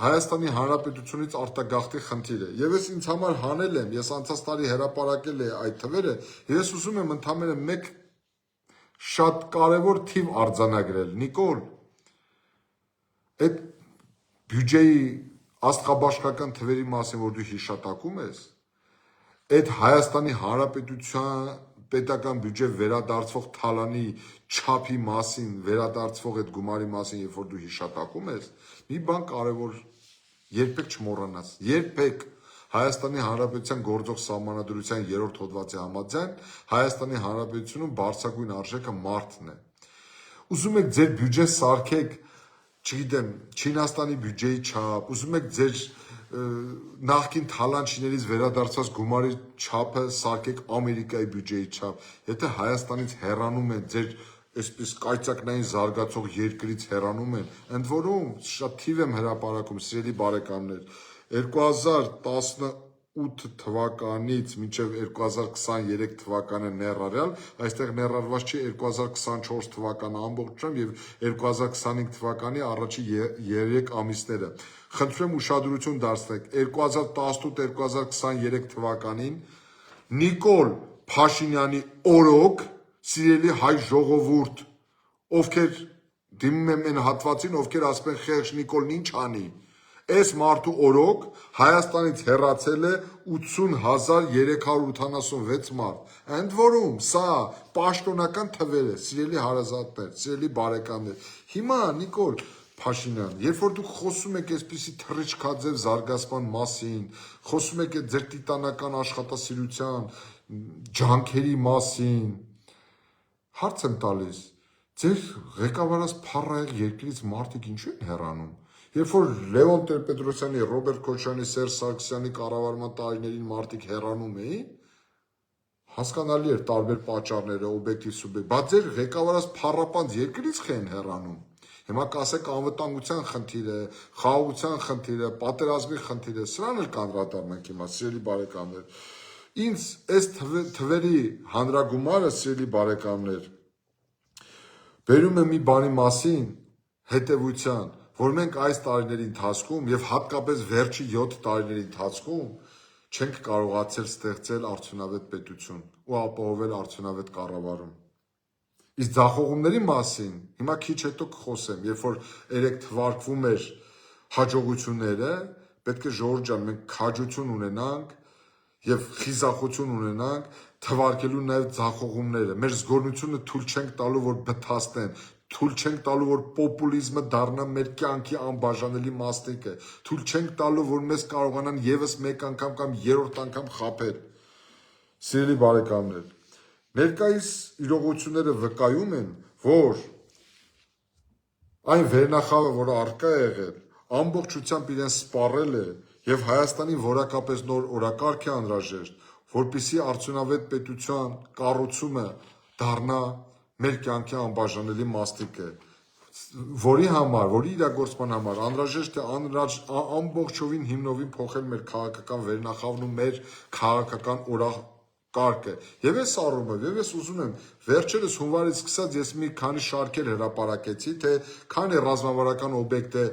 Հայաստանի Հանրապետությունից արտագաղթի խնդիրը։ Եվ ես ինձ համար հանել եմ, ես անցած տարի հրապարակել եմ այդ թվերը, ես ուզում եմ ընդամենը մեկ շատ կարևոր թիվ արձանագրել։ Նիկոլ, Այդ բյուջեի աստղաբաշխական թվերի մասին, որ դու հիշատակում ես, այդ Հայաստանի Հանրապետության պետական բյուջե վերադարձվող թալանի չափի մասին, վերադարձվող այդ գումարի մասին, երբ որ դու հիշատակում ես, մի բան կարևոր երբեք չմոռանաս, երբեք Հայաստանի Հանրապետության գործող սահմանադրության 3-րդ հոդվածի համաձայն Հայաստանի Հանրապետությունում բարձրագույն արժեքը մարդն է։ Ուզում եք ձեր բյուջե սարքեք, չգիտեմ, Չինաստանի բյուջեի չափ, ուզում եք ձեր նախկին թալանչիներից վերադարձած գումարի չափը սարքեք Ամերիկայի բյուջեի չափ, եթե Հայաստանից հեռանում են ձեր այսպես կայծակնային զարգացող երկրից հեռանում են, ընդ որում շատ թիվ եմ հրապարակում, սիրելի բարեկամներ, 2018 թվականից մինչև 2023 թվականը ներառյալ, այստեղ ներառված չի 2024 թվականը ամբողջությամբ եւ 2025 թվականի առաջի 3 ամիսները։ Խնդրում եմ ուշադրություն դարձնեք 2018-2023 թվականին Նիկոլ Փաշինյանի օրոք, սիրելի հայ ժողովուրդ, ովքեր դիմում են այն հատվածին, ովքեր ասում են խեղճ Նիկոլն ինչ անի։ Այս մարդու օրոք Հայաստանից հեռացել է 80,386 մարդ։ Ընդ որում, սա պաշտոնական թվեր է, սիրելի հարազատներ, սիրելի բարեկամներ։ Հիմա Նիկոլ Փաշինյան, երբ որ դուք խոսում եք այսպիսի թռիչքաձև զարգացման մասին, խոսում եք այդ ձեր տիտանական աշխատասիրության ջանքերի մասին, հարց եմ տալիս, ձեր ղեկավարած փառահեղ երկրից մարդիկ ինչու են հեռանում։ Երբ որ Լևոն Տեր-Պետրոսյանի, Ռոբերտ Քոչարյանի, Սերժ Սարգսյանի կառավարման տարիներին մարդիկ հեռանում էին, հասկանալի էր տարբեր պատճառները, օբյեկտիվ, սուբյեկտիվ, բայց ձեր ղեկավարած փառապանծ երկրից են հեռանում։ Հիմա կասեք անվտանգության խնդիր է, խաղաղության խնդիր է, պատերազմի խնդիր է, սրան էլ կանդրադառնանք հիմա, սիրելի բարեկամներ։ Ինձ այս թվերի հանրագումարը, սիրելի բարեկամներ, բերում է մի բանի մասին հետևության, որ մենք այս տարիների ընթացքում եւ հատկապես վերջի 7 տարիների ընթացքում չենք կարողացել ստեղծել արդյունավետ պետություն ու ապահովել արդյունավետ կառավարում։ Իսկ ձախողումների մասին հիմա քիչ հետո կխոսեմ, երբ որ երեք թվարկվում էր հաջողությունները, պետք է ժողովուրդ ջան, մենք քաջություն ունենանք եւ խիզախություն ունենանք թվարկելու նաեւ ձախողումները։ Մեր զգոնությունը թույլ չենք տալու, որ բթացնեն, թույլ չենք տալու, որ պոպուլիզմը դառնա մեր կյանքի անբաժանելի մասնիկը, թույլ չենք տալու, որ մեզ կարողանան եւս մեկ անգամ կամ երրորդ անգամ խաբել։ Սիրելի բարեկամներ, ներկայիս իրողությունները վկայում են, որ այն վերնախավը, որը առկա է եղել, ամբողջությամբ իրեն սպառել է եւ Հայաստանի որակապես նոր օրակարգ է անհրաժեշտ, որպիսի արդյունավետ պետության կառուցումը դառնա մեր կյանքի անբաժանելի մասնիկը, որի համար, որի իրագործման համար անհրաժեշտ է ամբողջովին հիմնովին փոխել մեր քաղաքական վերնախավն ու մեր քաղաքական օրակարգը։ Եվ այս առումով, եւ ես ուզում եմ վերջերս հունվարից սկսած ես մի քանի շարքեր հրապարակեցի, թե քանի ռազմավարական օբյեկտ է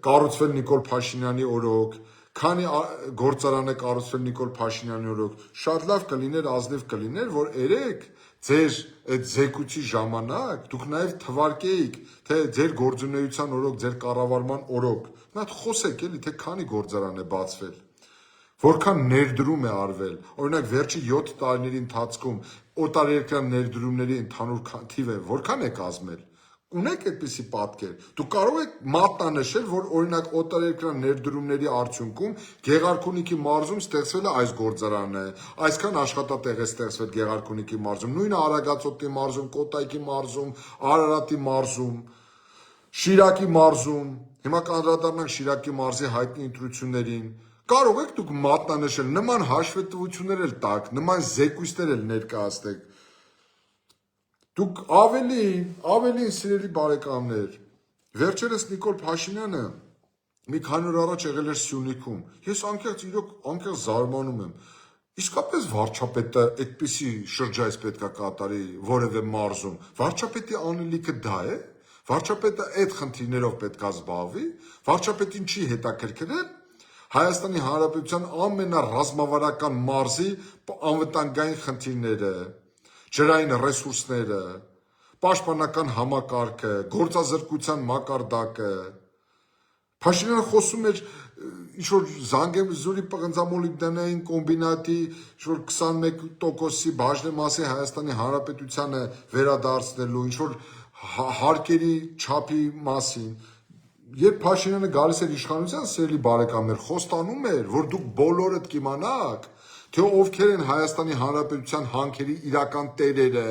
կառուցվել Նիկոլ Փաշինյանի օրոք, քանի գործարան է կառուցվել Նիկոլ Փաշինյանի օրոք, շատ լավ կլիներ, ազնիվ կլիներ, որ երեք ձեր այդ զեկույցի ժամանակ դուք նաև թվարկեիք, թե ձեր գործունեության օրոք, ձեր կառավարման օրոք, մի հատ խոսեք էլի, թե քանի գործարան է բացվել, որքան ներդրում է արվել, օրինակ վերջի 7 տարիների ընթացքում օտարերկրյա ներդրումների ընդհանուր թիվը որքան է կազմել։ Ունեք այդպիսի պատկեր։ Դուք կարող եք մատնանշել, որ օրինակ օտարերկրյա ներդրումների արդյունքում Գեղարքունիքի մարզում ստեղծվել է այս գործարանը, այսքան աշխատատեղ է ստեղծվել Գեղարքունիքի մարզում, նույնը Արագածոտնի մարզում, Կոտայքի մարզում, Արարատի մարզում, Շիրակի մարզում, հիմա կանդրադառնանք Շիրակի մարզի հայտնի ընտրություններին։ Կարող եք դուք մատնանշել, նման հաշվետվություններ էլ տաք, նման զեկույցներ էլ ներկայացնեք։ Դուք ավելին սիրելի բարեկամներ, վերջերս Նիկոլ Փաշինյանը մի քանի օր առաջ եղել էր Սյունիքում։ Ես անկեղծ զարմանում եմ։ Իսկապես վարչապետը այդպիսի շրջայց պետքա կատարի որևէ մարզում։ Վարչապետի անելիքը դա է։ Վարչապետը այդ խնդիրներով պետքա զբաղվի։ Վարչապետին չի հետաքրքրել Հայաստանի Հանրապետության ամենառազմավարական մարզի անվտանգային խնդիրները, ջրային ռեսուրսները, պաշտպանական համակարգը, գործազրկության մակարդակը։ Փաշինյանը խոսում էր ինչ-որ Զանգեզուրի պղնձամոլիբդենային կոմբինատի ինչ-որ 21%-ի բաժնեմասի Հայաստանի Հանրապետությանը վերադարձնելու, ինչ-որ հարկերի չափի մասին։ Երբ Փաշինյանը գալիս էր իշխանության, սիրելի բարեկամներ, խոստանում էր, որ դուք բոլորդ կիմանաք, թե ովքեր են Հայաստանի Հանրապետության հանքերի իրական տերերը,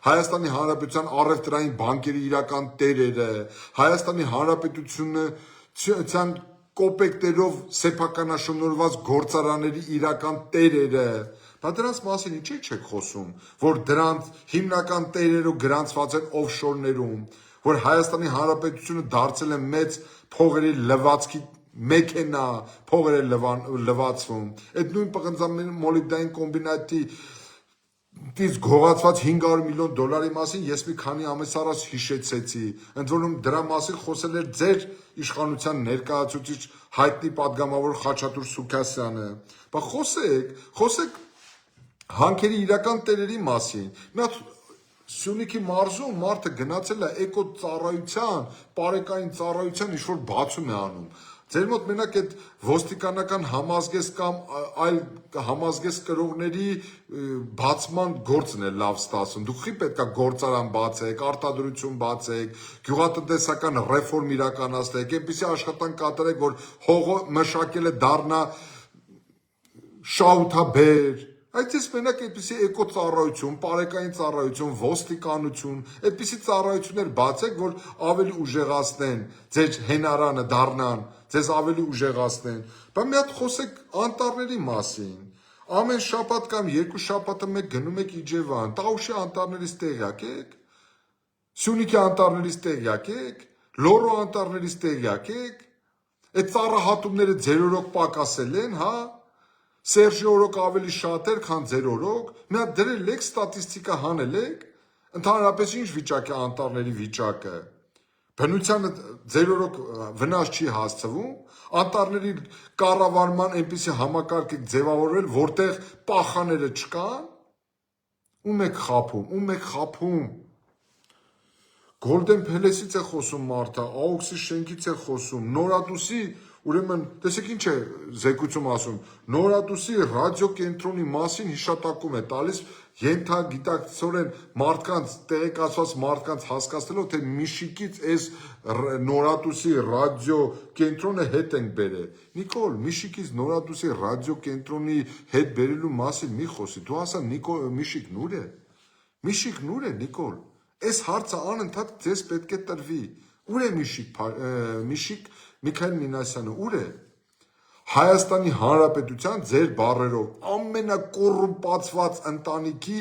Հայաստանի Հանրապետության առևտրային բանկերի իրական տերերը, Հայաստանի Հանրապետության կոպեկտերով սեփականաշնորհված գործարանների իրական տերերը։ Բա դրանց մասին ինչի՞ չեք խոսում, որ դրանց հիմնական տերերը գրանցված են օֆշորներում, որ Հայաստանի Հանրապետությունը դարձել է մեծ փողերի լվացքի մեքենա, փողեր է լվացվում։ Այդ նույն պղնձամոլիբդենային կոմբինատի դից գողացված 500 միլիոն դոլարի մասին ես մի քանի ամիս առաջ հիշեցեցի, ընդ որում դրա մասին խոսել էր ձեր իշխանության ներկայացուցիչ հայտնի падգամավոր Խաչատուր Սուքասյանը։ Բա խոսեք հանքերի իրական տերերի մասին։ Մի հատ Սյունիքի մարզում մարդը գնացել է էկո ծառայության, պարեկային ծառայության ինչ-որ բացում է անում։ Ձեր մոտ մենակ այդ ոստիկանական համազգեստ կամ այլ համազգեստ կրողների բացման գործն է լավ ստացվում։ Դուք խի պետքա գործարան բացեք, արտադրություն բացեք, գյուղատնտեսական ռեֆորմ իրականացնեք, այնպիսի աշխատանք կատարեք, որ հողը մշակել է դառնա շահութաբեր։ Այդ ես մենակ այդպիսի էկո ծառայություն, պարեկային ծառայություն, ոստիկանություն, այդպիսի ծառայություններ բացեք, որ ավելի ուժեղացնեն ձեր հենարանը դառնան, ձեզ ավելի ուժեղացնեն։ Բա մի հատ խոսեք անտառների մասին։ Ամեն շաբաթ կամ երկու շաբաթը մեկ գնում եք Իջևան, Տաուշի անտառներից տեղյակ եք, Սյունիքի անտառներից տեղյակ եք, Լոռու անտառներից տեղյակ եք, այդ ծառահատումները ձեր օրոք պակասել են, հա։ Սերժի օրոք ավելի շատ էր, քան ձեր օրոք։ Մի հատ դրել եք, ստատիստիկա հանել եք, ընդհանրապես ինչ վիճակ է անտառների վիճակը։ Բնությանը ձեր օրոք վնաս չի հասցվում, անտառների կառավարման այնպիսի համակարգ եք ձևավորել, որտեղ պախաները չկան։ Ում եք խաբում։ Գոլդեն Փելեսից է խոսում մարդը, AUX-ի շենքից է խոսում, Նորադուսի, ուրեմն, տեսեք ինչ է զեկույցում ասում, Նորադուսի ռադիոկենտրոնի մասին հիշատակում է տալիս ենթագիտակցորեն մարդկանց, տեղեկացված մարդկանց հասկացնելով, թե Միշիկից այս Նորադուսի ռադիոկենտրոնը հետ ենք բերել։ Նիկոլ, Միշիկից Նորադուսի ռադիոկենտրոնի հետ բերելու մասին մի խոսի, դու ասա Միշիկն ուր է։ Միշիկն ուր է, Նիկոլ։ Այս հարցը անընդհատ ձեզ պետք է տրվի։ Ուր է Միշիկ Միքայել Մինասյանը, ուր է։ Հայաստանի Հանրապետության ձեր բառերով ամենակոռումպացված ընտանիքի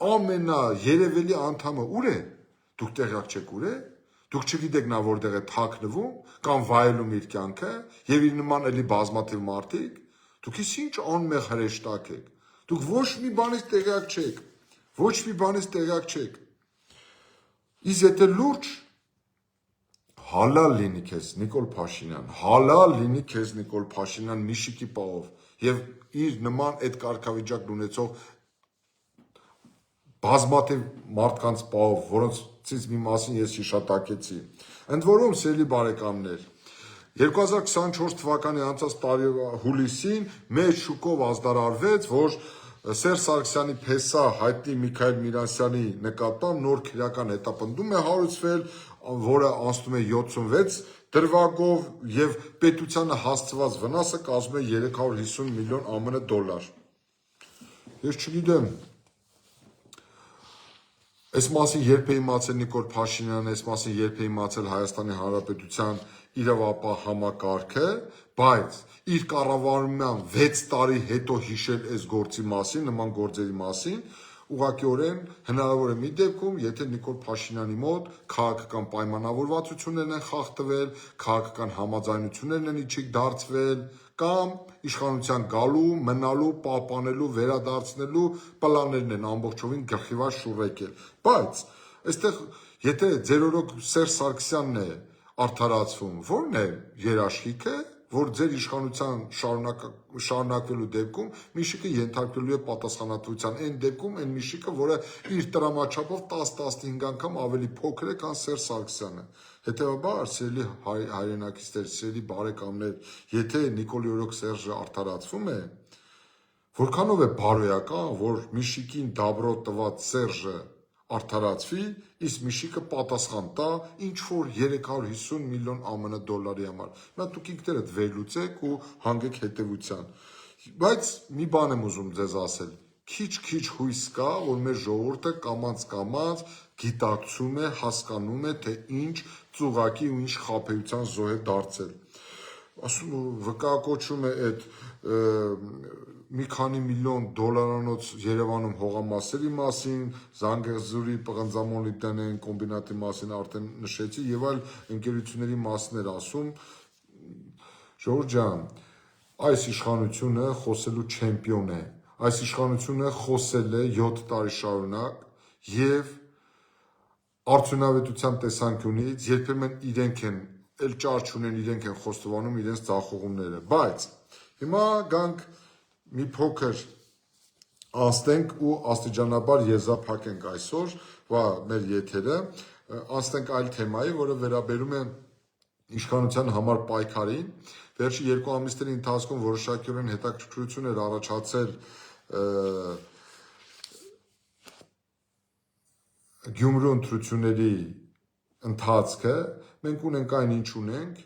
ամենաերևելի անդամը ուր է։ Դուք տեղյակ չեք ուր է։ Դուք չգիտեք նա որտեղ է թաքնվում կամ վայելում իր կյանքը եւ իր նման էլի բազմաթիվ մարդիկ։ Դուք ինչ անմեղ հրեշտակ եք։ Դուք ոչ մի բանից տեղյակ չեք։ Ոչ մի բանից տեղյակ չեք։ Իսկ եթե լուրջ հալալ լինի քեզ Նիկոլ Փաշինյան, հալալ լինի քեզ Նիկոլ Փաշինյան Միշիկի պահով եւ իր նման այդ կարգավիճակն ունեցող բազմաթիվ մարդկանց պահով, որոնցից մի մասին ես հիշատակեցի։ Ընդ որում, սիրելի բարեկամներ, 2024 թվականի անցած տարի հուլիսին մեծ շուկով ազդարարվեց, որ Սերժ Սարգսյանի փեսա հայտնի Միքայել Մինասյանի նկատմամբ նոր քրեական հետապնդում է հարուցվել, որը անցնում է 76 դրվագով եւ պետությանը հասցված վնասը կազմում է 350 միլիոն ԱՄՆ դոլար։ Ես չգիտեմ, այս մասին երբ է իմացել Նիկոլ Փաշինյանը, այս մասին երբ է իմացել Հայաստանի Հանրապետության իրավապահ համակարգը, բայց իր կառավարման 6 տարի հետո հիշել այս գործի մասին, նման գործերի մասին, ուղղակիորեն հնարավոր է մի դեպքում, եթե Նիկոլ Փաշինյանի մոտ քաղաքական պայմանավորվածություններն են խախտվել, քաղաքական համաձայնություններն են իջիկ դարձվել, կամ իշխանության գալու, մնալու, պահպանելու, վերադարձնելու պլաններն են ամբողջովին գլխիվար շուռեկել։ Բայց այստեղ եթե ձեր օրոք Սերժ Սարգսյանն է արդարացվում, ո՞րն է երաշխիքը, որ ձեր իշխանության շարունակվելու դեպքում Միշիկը ենթարկվելու է պատասխանատվության այն դեպքում այն Միշիկը, որը իր տրամաչափով 10-15 անգամ ավելի փոքր է, քան Սերժ Սարգսյանը։ Հետևաբար, սիրելի հայրենակիցներ, սիրելի բարեկամներ, եթե Նիկոլի օրոք Սերժը արդարացվում է, որքանով է բարոյական, որ Միշիկին դաբրո տված Սերժը արդարացվի, իսկ Միշիկը պատասխան տա ինչ որ 350 միլիոն ԱՄՆ դոլարի համար։ Նա դուք ինքներդ վերլուծեք ու հանգեք հետևության։ Բայց մի բան եմ ուզում ձեզ ասել։ Քիչ հույս կա, որ մեր ժողովուրդը կամաց գիտակցում է, հասկանում է, թե ինչ ծուղակի ու ինչ խաբեության զոհ է դարձել։ Ասում վկայակոչում է այդ մի քանի միլիոն դոլարանոց Երևանում հողամասերի մասին, Զանգեզուրի պղնձամոլիբդենային կոմբինատի մասին արդեն նշեցի եւ այլ ընկերությունների մասին էր ասում։ Ժողովուրդ ջան, այս իշխանությունը խոսելու չեմպիոն է։ Այս իշխանությունը խոսել է 7 տարի շարունակ եւ արդյունավետության տեսանկյունից երբեմն իրենք են էլ ճար չունեն, իրենք են խոստովանում իրենց ձախողումները, բայց հիմա գանք մի փոքր անցնենք ու աստիճանաբար եզրափակենք այսօր մեր եթերը, անցնենք այլ թեմայի, որը վերաբերում է իշխանության համար պայքարին։ Վերջի 2 ամիսների ընթացքում որոշակիորեն հետաքրքրություն էր առաջացել Գյումրու ընտրությունների ընթացքը, մենք ունենք այն ինչ ունենք,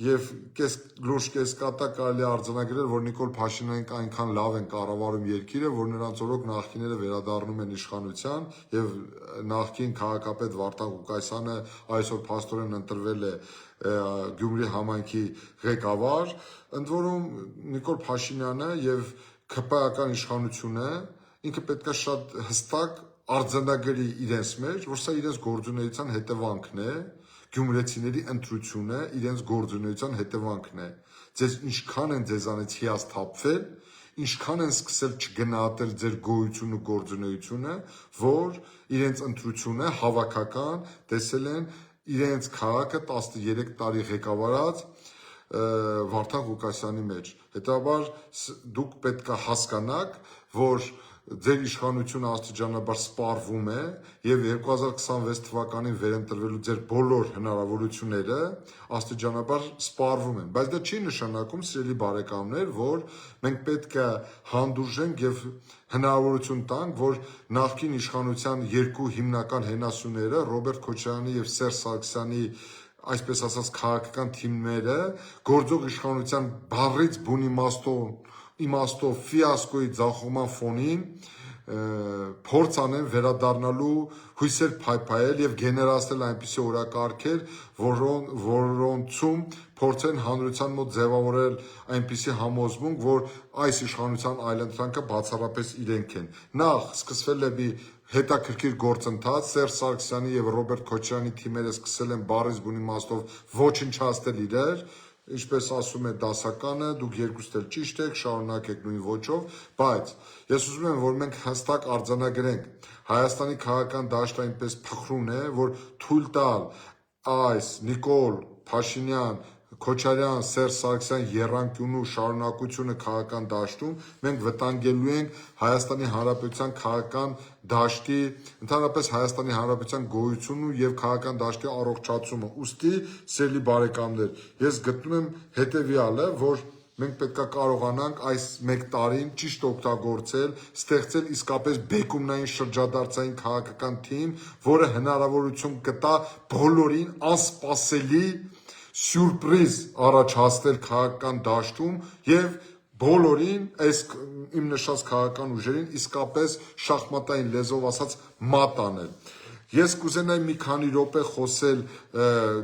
եւ կես լուրջ կես կատա կարելի արձանագրել, որ Նիկոլ Փաշինյանն այնքան լավ են կառավարում երկիրը, որ նրանց օրոք նախկինները վերադառնում են իշխանության եւ նախկին քաղաքապետ Վարդան Ղուկասյանը այսօր փաստորեն ընտրվել է Գյումրի համայնքի ղեկավար, ընդ որում Նիկոլ Փաշինյանը եւ ՔՊ-ական իշխանությունը ինքը պետքա շատ հստակ արձանագրի իրենց մեջ, որ սա իրենց գործունեության հետևանքն է, գյումրեցիների ընտրությունը իրենց գործունեության հետևանքն է։ Ձեզ ինչքան են ձեզանից հիասթափվել, ինչքան են սկսել չգնահատել ձեր գոյություն ու գործունեությունը, որ իրենց ընտրությունը հավաքական տեսել են իրենց քաղաքը 13 տարի ղեկավարած Վարդան Ղուկասյանի մեջ։ Հետաբար դուք պետք է հասկանաք, որ ձեր իշխանությունը աստիճանաբար սպառվում է եւ 2026 թվականին վերընտրվելու ձեր բոլոր հնարավորությունները աստիճանաբար սպառվում են, բայց դա չի նշանակում, սիրելի բարեկամներ, որ մենք պետք է հանդուրժենք եւ հնարավորություն տանք, որ նախկին իշխանության երկու հիմնական հենասյուները Ռոբերտ Քոչարյանի եւ Սերժ Սարգսյանի այսպես ասած քաղաքական թիմները գործող իշխանության բառից բուն իմաստով ֆիասկոյի ձախողման ֆոնին փորձ անեն վերադառնալու հույսեր փայփայել եւ գեներացնել այնպիսի օրակարգեր, որոնցում փորձեն հանրության մոտ ձևավորել այնպիսի համոզմունք, որ այս իշխանության այլընտրանքը բացառապես իրենք են։ Նախ սկսվել է մի հետաքրքիր գործընթաց, Սերժ Սարգսյանի եւ Ռոբերտ Քոչարյանի թիմերը սկսել են բառից բուն իմաստով ոչնչացնել իրար, ինչպես ասում է դասականը, դուք երկուստ էլ ճիշտ եք, շարունակեք նույն ոճով, բայց ես ուզում եմ, որ մենք հստակ արձանագրենք, Հայաստանի քաղաքական դաշտը այնպես փխրուն է, որ թույլ տալ այս Նիկոլ Փաշինյան, Քոչարյան, Սերժ Սարգսյան եռանկյունու շարունակությունը քաղաքական դաշտում մենք վտանգելու ենք Հայաստանի Հանրապետության քաղաքական դաշտի, ընդհանրապես Հայաստանի Հանրապետության գոյությունն եւ քաղաքական դաշտի առողջացումը։ Ուստի, սիրելի բարեկամներ, ես գտնում եմ հետեւյալը, որ մենք պետք է կարողանանք այս 1 տարին ճիշտ օգտագործել, ստեղծել իսկապես բեկումնային շրջադարձային քաղաքական թիմ, որը հնարավորություն կտա բոլորին անսպասելի սյուրպրիզ առաջացնել քաղաքական դաշտում եւ բոլորին այս իմ նշած քաղաքական ուժերին իսկապես շախմատային լեզվով ասած մատ անել։ Ես կուզենայի մի քանի րոպե խոսել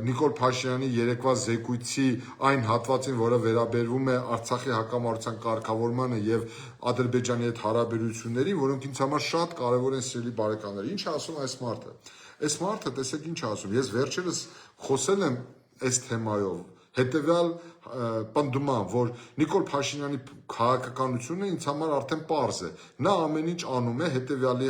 Նիկոլ Փաշինյանի երեկվա զեկույցի այն հատվածին, որը վերաբերվում է Արցախի հակամարտության կարգավորմանը եւ Ադրբեջանի հետ հարաբերություններին, որոնք ինձ համար շատ կարեւոր են, սիրելի բարեկամներ։ Ինչ է ասում այս մարդը։ Այս մարդը, տեսեք ինչ է ասում։ Ես վերջերս խոսել եմ այս թեմայով, հետեւյալ պնդման, որ Նիկոլ Փաշինյանի քաղաքականությունը ինձ համար արդեն պարզ է։ Նա ամեն ինչ անում է հետեւյալի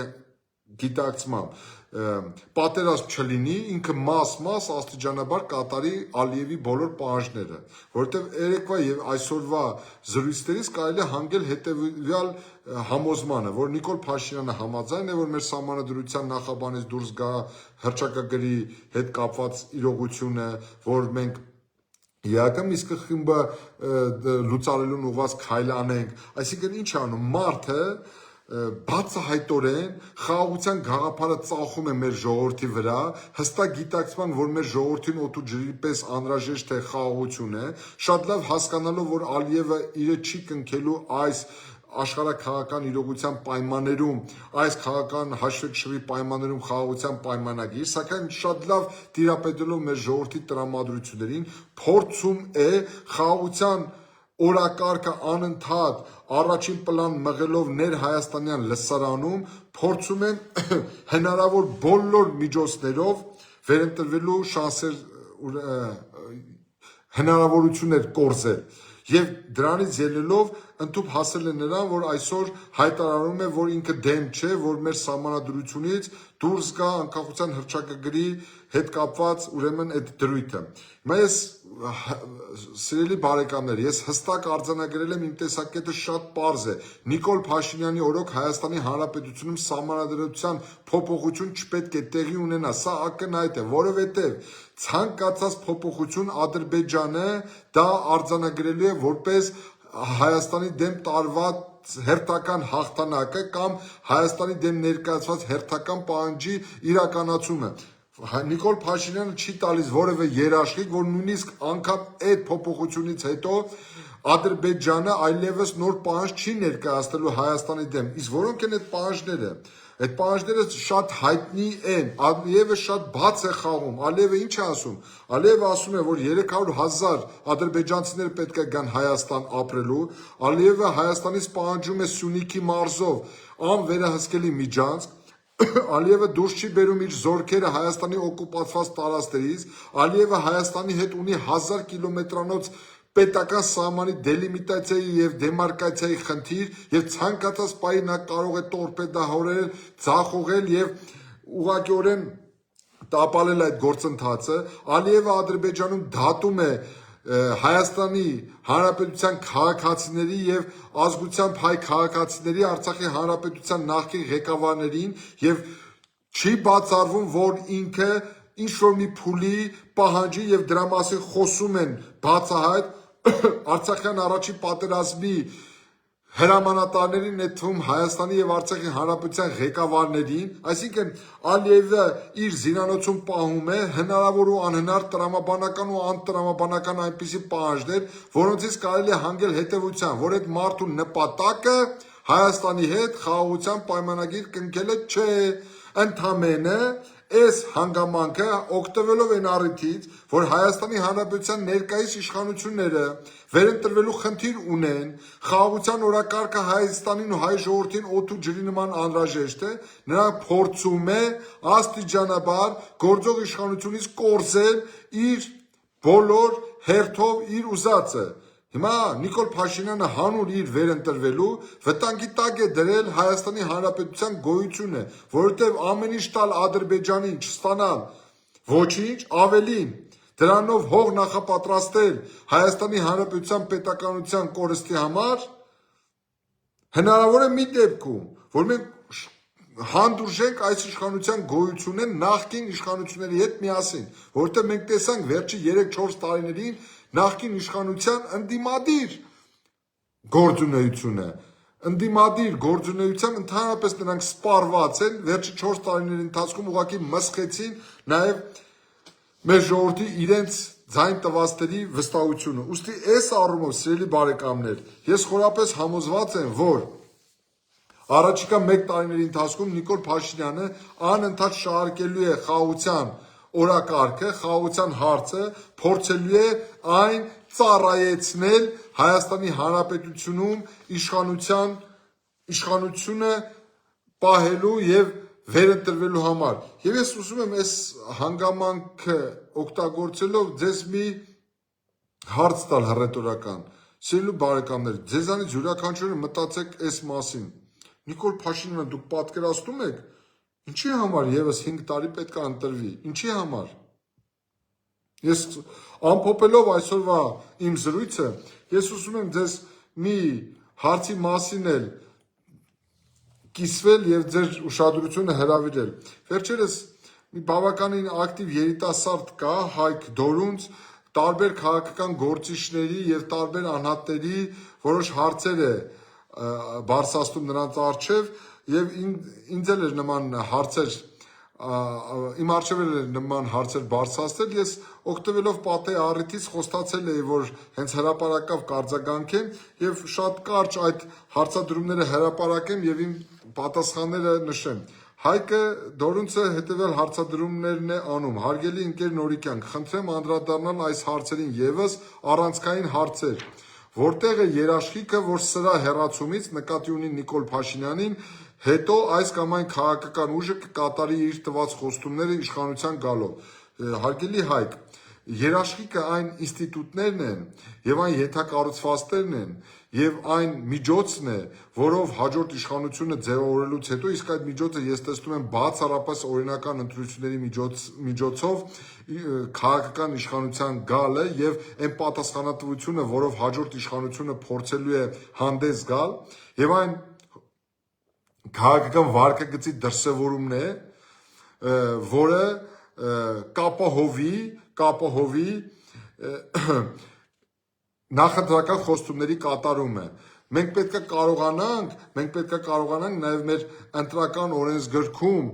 գիտակցմամբ։ պատերազմ չլինի, ինքը մաս աստիճանաբար կատարի Ալիևի բոլոր պահանջները, որովհետև երեկվա եւ այսօրվա զրույցներից կարելի է հանգել հետեւյալ համոզմանը, որ Նիկոլ Փաշինյանը համաձայն է, որ մեր սահմանադրության նախաբանից դուրս գա հռչակագրի հետ կապված իրողությունը, որ մենք իհարկե իսկ խմբը լուծարելուն ուղղված քայլ անենք, այսինքն ինչ անում մարդը բացահայտորեն խաղաղության գաղափարը ծախում է մեր ժողովրդի վրա, հստակ գիտակցման, որ մեր ժողովրդին օդու ջրի պես անհրաժեշտ է խաղաղությունը, շատ լավ հասկանալով, որ Ալիևը իրը չի կնքելու այս աշխարհաքաղաքական իրողության պայմաններում, այս քաղաքական հաշվեկշռի պայմաններում խաղաղության պայմանագիր, սակայն շատ լավ տիրապետելով մեր ժողովրդի տրամադրություններին, փորձում է խաղաղության օրակարգը անընդհատ առաջին պլան մղելով ներհայաստանյան լսարանում, փորձում են հնարավոր բոլոր միջոցներով վերընտրվելու հնարավորություններ կորզել եւ դրանից ելնելով ընդཐུպ հասել է նրան, որ այսօր հայտարարում է, որ ինքը դեմ չէ, որ մեր սահմանադրությունից դուրս գա անկախության հռչակագրի հետ կապված ուրեմն այդ դրույթը։ Հիմա ես սիրելի բարեկամներ, ես հստակ արձանագրել եմ իմ տեսակետը շատ պարզ է։ Նիկոլ Փաշինյանի օրոք Հայաստանի Հանրապետությունում սահմանադրության փոփոխություն չպետք է տեղի ունենա, սա ակնհայտ է, որովհետև ցանկացած փոփոխություն Ադրբեջանը դա արձանագրելու է որպես Հայաստանի դեմ տարված հերթական հաղթանակը կամ Հայաստանի դեմ ներկայացված հերթական պահանջի իրականացումը։ Նիկոլ Փաշինյանը չի տալիս որևէ երաշխիք, որ նույնիսկ անգամ այդ փոփոխությունից հետո Ադրբեջանը այլևս նոր պահանջ չի ներկայացնելու Հայաստանի դեմ։ Իսկ որոնք են այդ պահանջները։ Այդ պահանջները շատ հայտնի են, Ալիևը շատ բաց է խաղում, Ալիևը ինչ է ասում, Ալիևը ասում է, որ 300,000 ադրբեջանցիներ պետք է գան Հայաստան ապրելու, Ալիևը Հայաստանից պահանջում է Սյունիքի մարզով անվերահսկելի միջանցք, Ալիևը դուրս չի բերում իր զորքերը Հայաստանի օկուպացված տարածքներից, Ալիևը Հայաստանի հետ ունի 1000 կիլոմետրանոց պետական սահմանի դելիմիտացիայի եւ դեմարկացիայի խնդիր եւ ցանկացած պահի նա կարող է տորպեդահորել, ձախողել եւ ուղղակիորեն տապալել այդ գործընթացը։ Ալիևը Ադրբեջանում դատում է Հայաստանի Հանրապետության քաղաքացիների եւ ազգությամբ հայ քաղաքացիների Արցախի Հանրապետության նախկին ղեկավարներին եւ չի բացառվում, որ ինքը ինչ որ մի փուլի պահանջի եւ դրա մասին խոսում են բացահայտ Արցախյան առաջի պատերազմի հրամանատարներին, այդ թվում Հայաստանի եւ Արցախի Հանրապետության ղեկավարներին, այսինքն Ալիևը իր զինանոցում պահում է հնարավոր ու անհնար տրամաբանական ու անտրամաբանական այնպիսի պահանջներ, որոնցից կարելի է հանգել հետեւության, որ այդ մարդու նպատակը Հայաստանի հետ խաղաղության պայմանագիր կնքելը չէ, ընդամենը այս հանգամանքը օգտվելով այն առիթից, որ Հայաստանի Հանրապետության ներկայիս իշխանությունները վերընտրվելու խնդիր ունեն, խաղաղության օրակարգը Հայաստանին ու հայ ժողովրդին օդու ջրի նման անհրաժեշտ է, նրանք փորձում է աստիճանաբար գործող իշխանությունից կորզել իր բոլոր հերթով իր ուզածը։ Հիմա Նիկոլ Փաշինյանը հանուն իր վերընտրվելու վտանգի տակ է դրել Հայաստանի Հանրապետության գոյությունը, որովհետև ամեն ինչ տալ Ադրբեջանին չստանալ ոչինչ, ավելին դրանով հող նախապատրաստել Հայաստանի Հանրապետության պետականության կորստի համար հնարավոր է մի դեպքում, որ մենք հանդուրժենք այս իշխանության գոյությունը նախկին իշխանությունների հետ միասին, որովհետև մենք տեսանք վերջի 3-4 տարիներին նախկին իշխանության ընդդիմադիր գործունեությունը, ընդդիմադիր գործունեությամբ ընդհանրապես նրանք սպառված են, վերջի 4 տարիների ընթացքում ուղղակի մսխեցին նաև մեր ժողովրդի իրենց ձայն տվածների վստահությունը։ Ուստի այս առումով, սիրելի բարեկամներ, ես խորապես համոզված եմ, որ առաջիկա 1 տարիների ընթացքում Նիկոլ Փաշինյանը անընդհատ շարունակելու է խաղաղության օրակարգը, խաղաղության հարցը, փորձելու է այն ծառայեցնել Հայաստանի Հանրապետությունում իշխանությունը պահելու եւ վերընտրվելու համար։ Եվ ես ուզում եմ այս հանգամանքը օգտագործելով ձեզ մի հարց տալ հռետորական։ Սիրելի բարեկամներ, ձեզանից յուրաքանչյուրը մտածեք այս մասին։ Նիկոլ Փաշինյանը դուք պատկերացնում եք Ինչի համար եւս 5 տարի պետք է ընտրվի։ Ինչի համար։ Ես ամփոփելով այսօրվա իմ զրույցը, ես ուզում եմ ձեզ մի հարցի մասին էլ կիսվել եւ ձեր ուշադրությունը հրավիրել։ Վերջերս մի բավականին ակտիվ երիտասարդ կա Հայք Դորունց, տարբեր քաղաքական գործիչների եւ տարբեր անհատների որոշ հարցեր է բարձրացնում նրանց առջև եւ ինձ էլ էր նման հարցեր իմ առջև էլ նման հարցեր բարձրացնել, ես օգտվելով պատեհ առիթից խոստացել էի, որ հենց հրապարակավ կարձագանքեմ եւ շատ կարճ այդ հարցադրումները հրապարակեմ եւ իմ պատասխանները նշեմ։ Հայկը Դորունցը հետեւյալ հարցադրումներն է անում. Հարգելի ընկեր Նորիկյան, խնդրեմ անդրադառնալ այս հարցերին եւս առանցքային հարցեր։ Որտեղ է երաշխիքը, որ սրա հեռացումից նկատի ունի Նիկոլ Փաշինյանին, հետո այս կամ այն քաղաքական ուժը կկատարի իր տված խոստումները իշխանության գալով։ Հարգելի Հայկ, երաշխիքը այն ինստիտուտներն են եւ այն ենթակառուցվածքներն են եւ այն միջոցն է, որով հաջորդ իշխանությունը ձևավորելուց հետո, իսկ այդ միջոցը ես տեսնում եմ բացառապես օրինական ընտրությունների միջոցով քաղաքական իշխանության գալը եւ այն պատասխանատվությունը, որով հաջորդ իշխանությունը փորձելու է հանդես գալ եւ այն քաղաքական վարկագծի դրսևորումն է, որը կապահովի նախընտրական խոստումների կատարումը։ Մենք պետք է կարողանանք նաև մեր ընտրական օրենսգրքում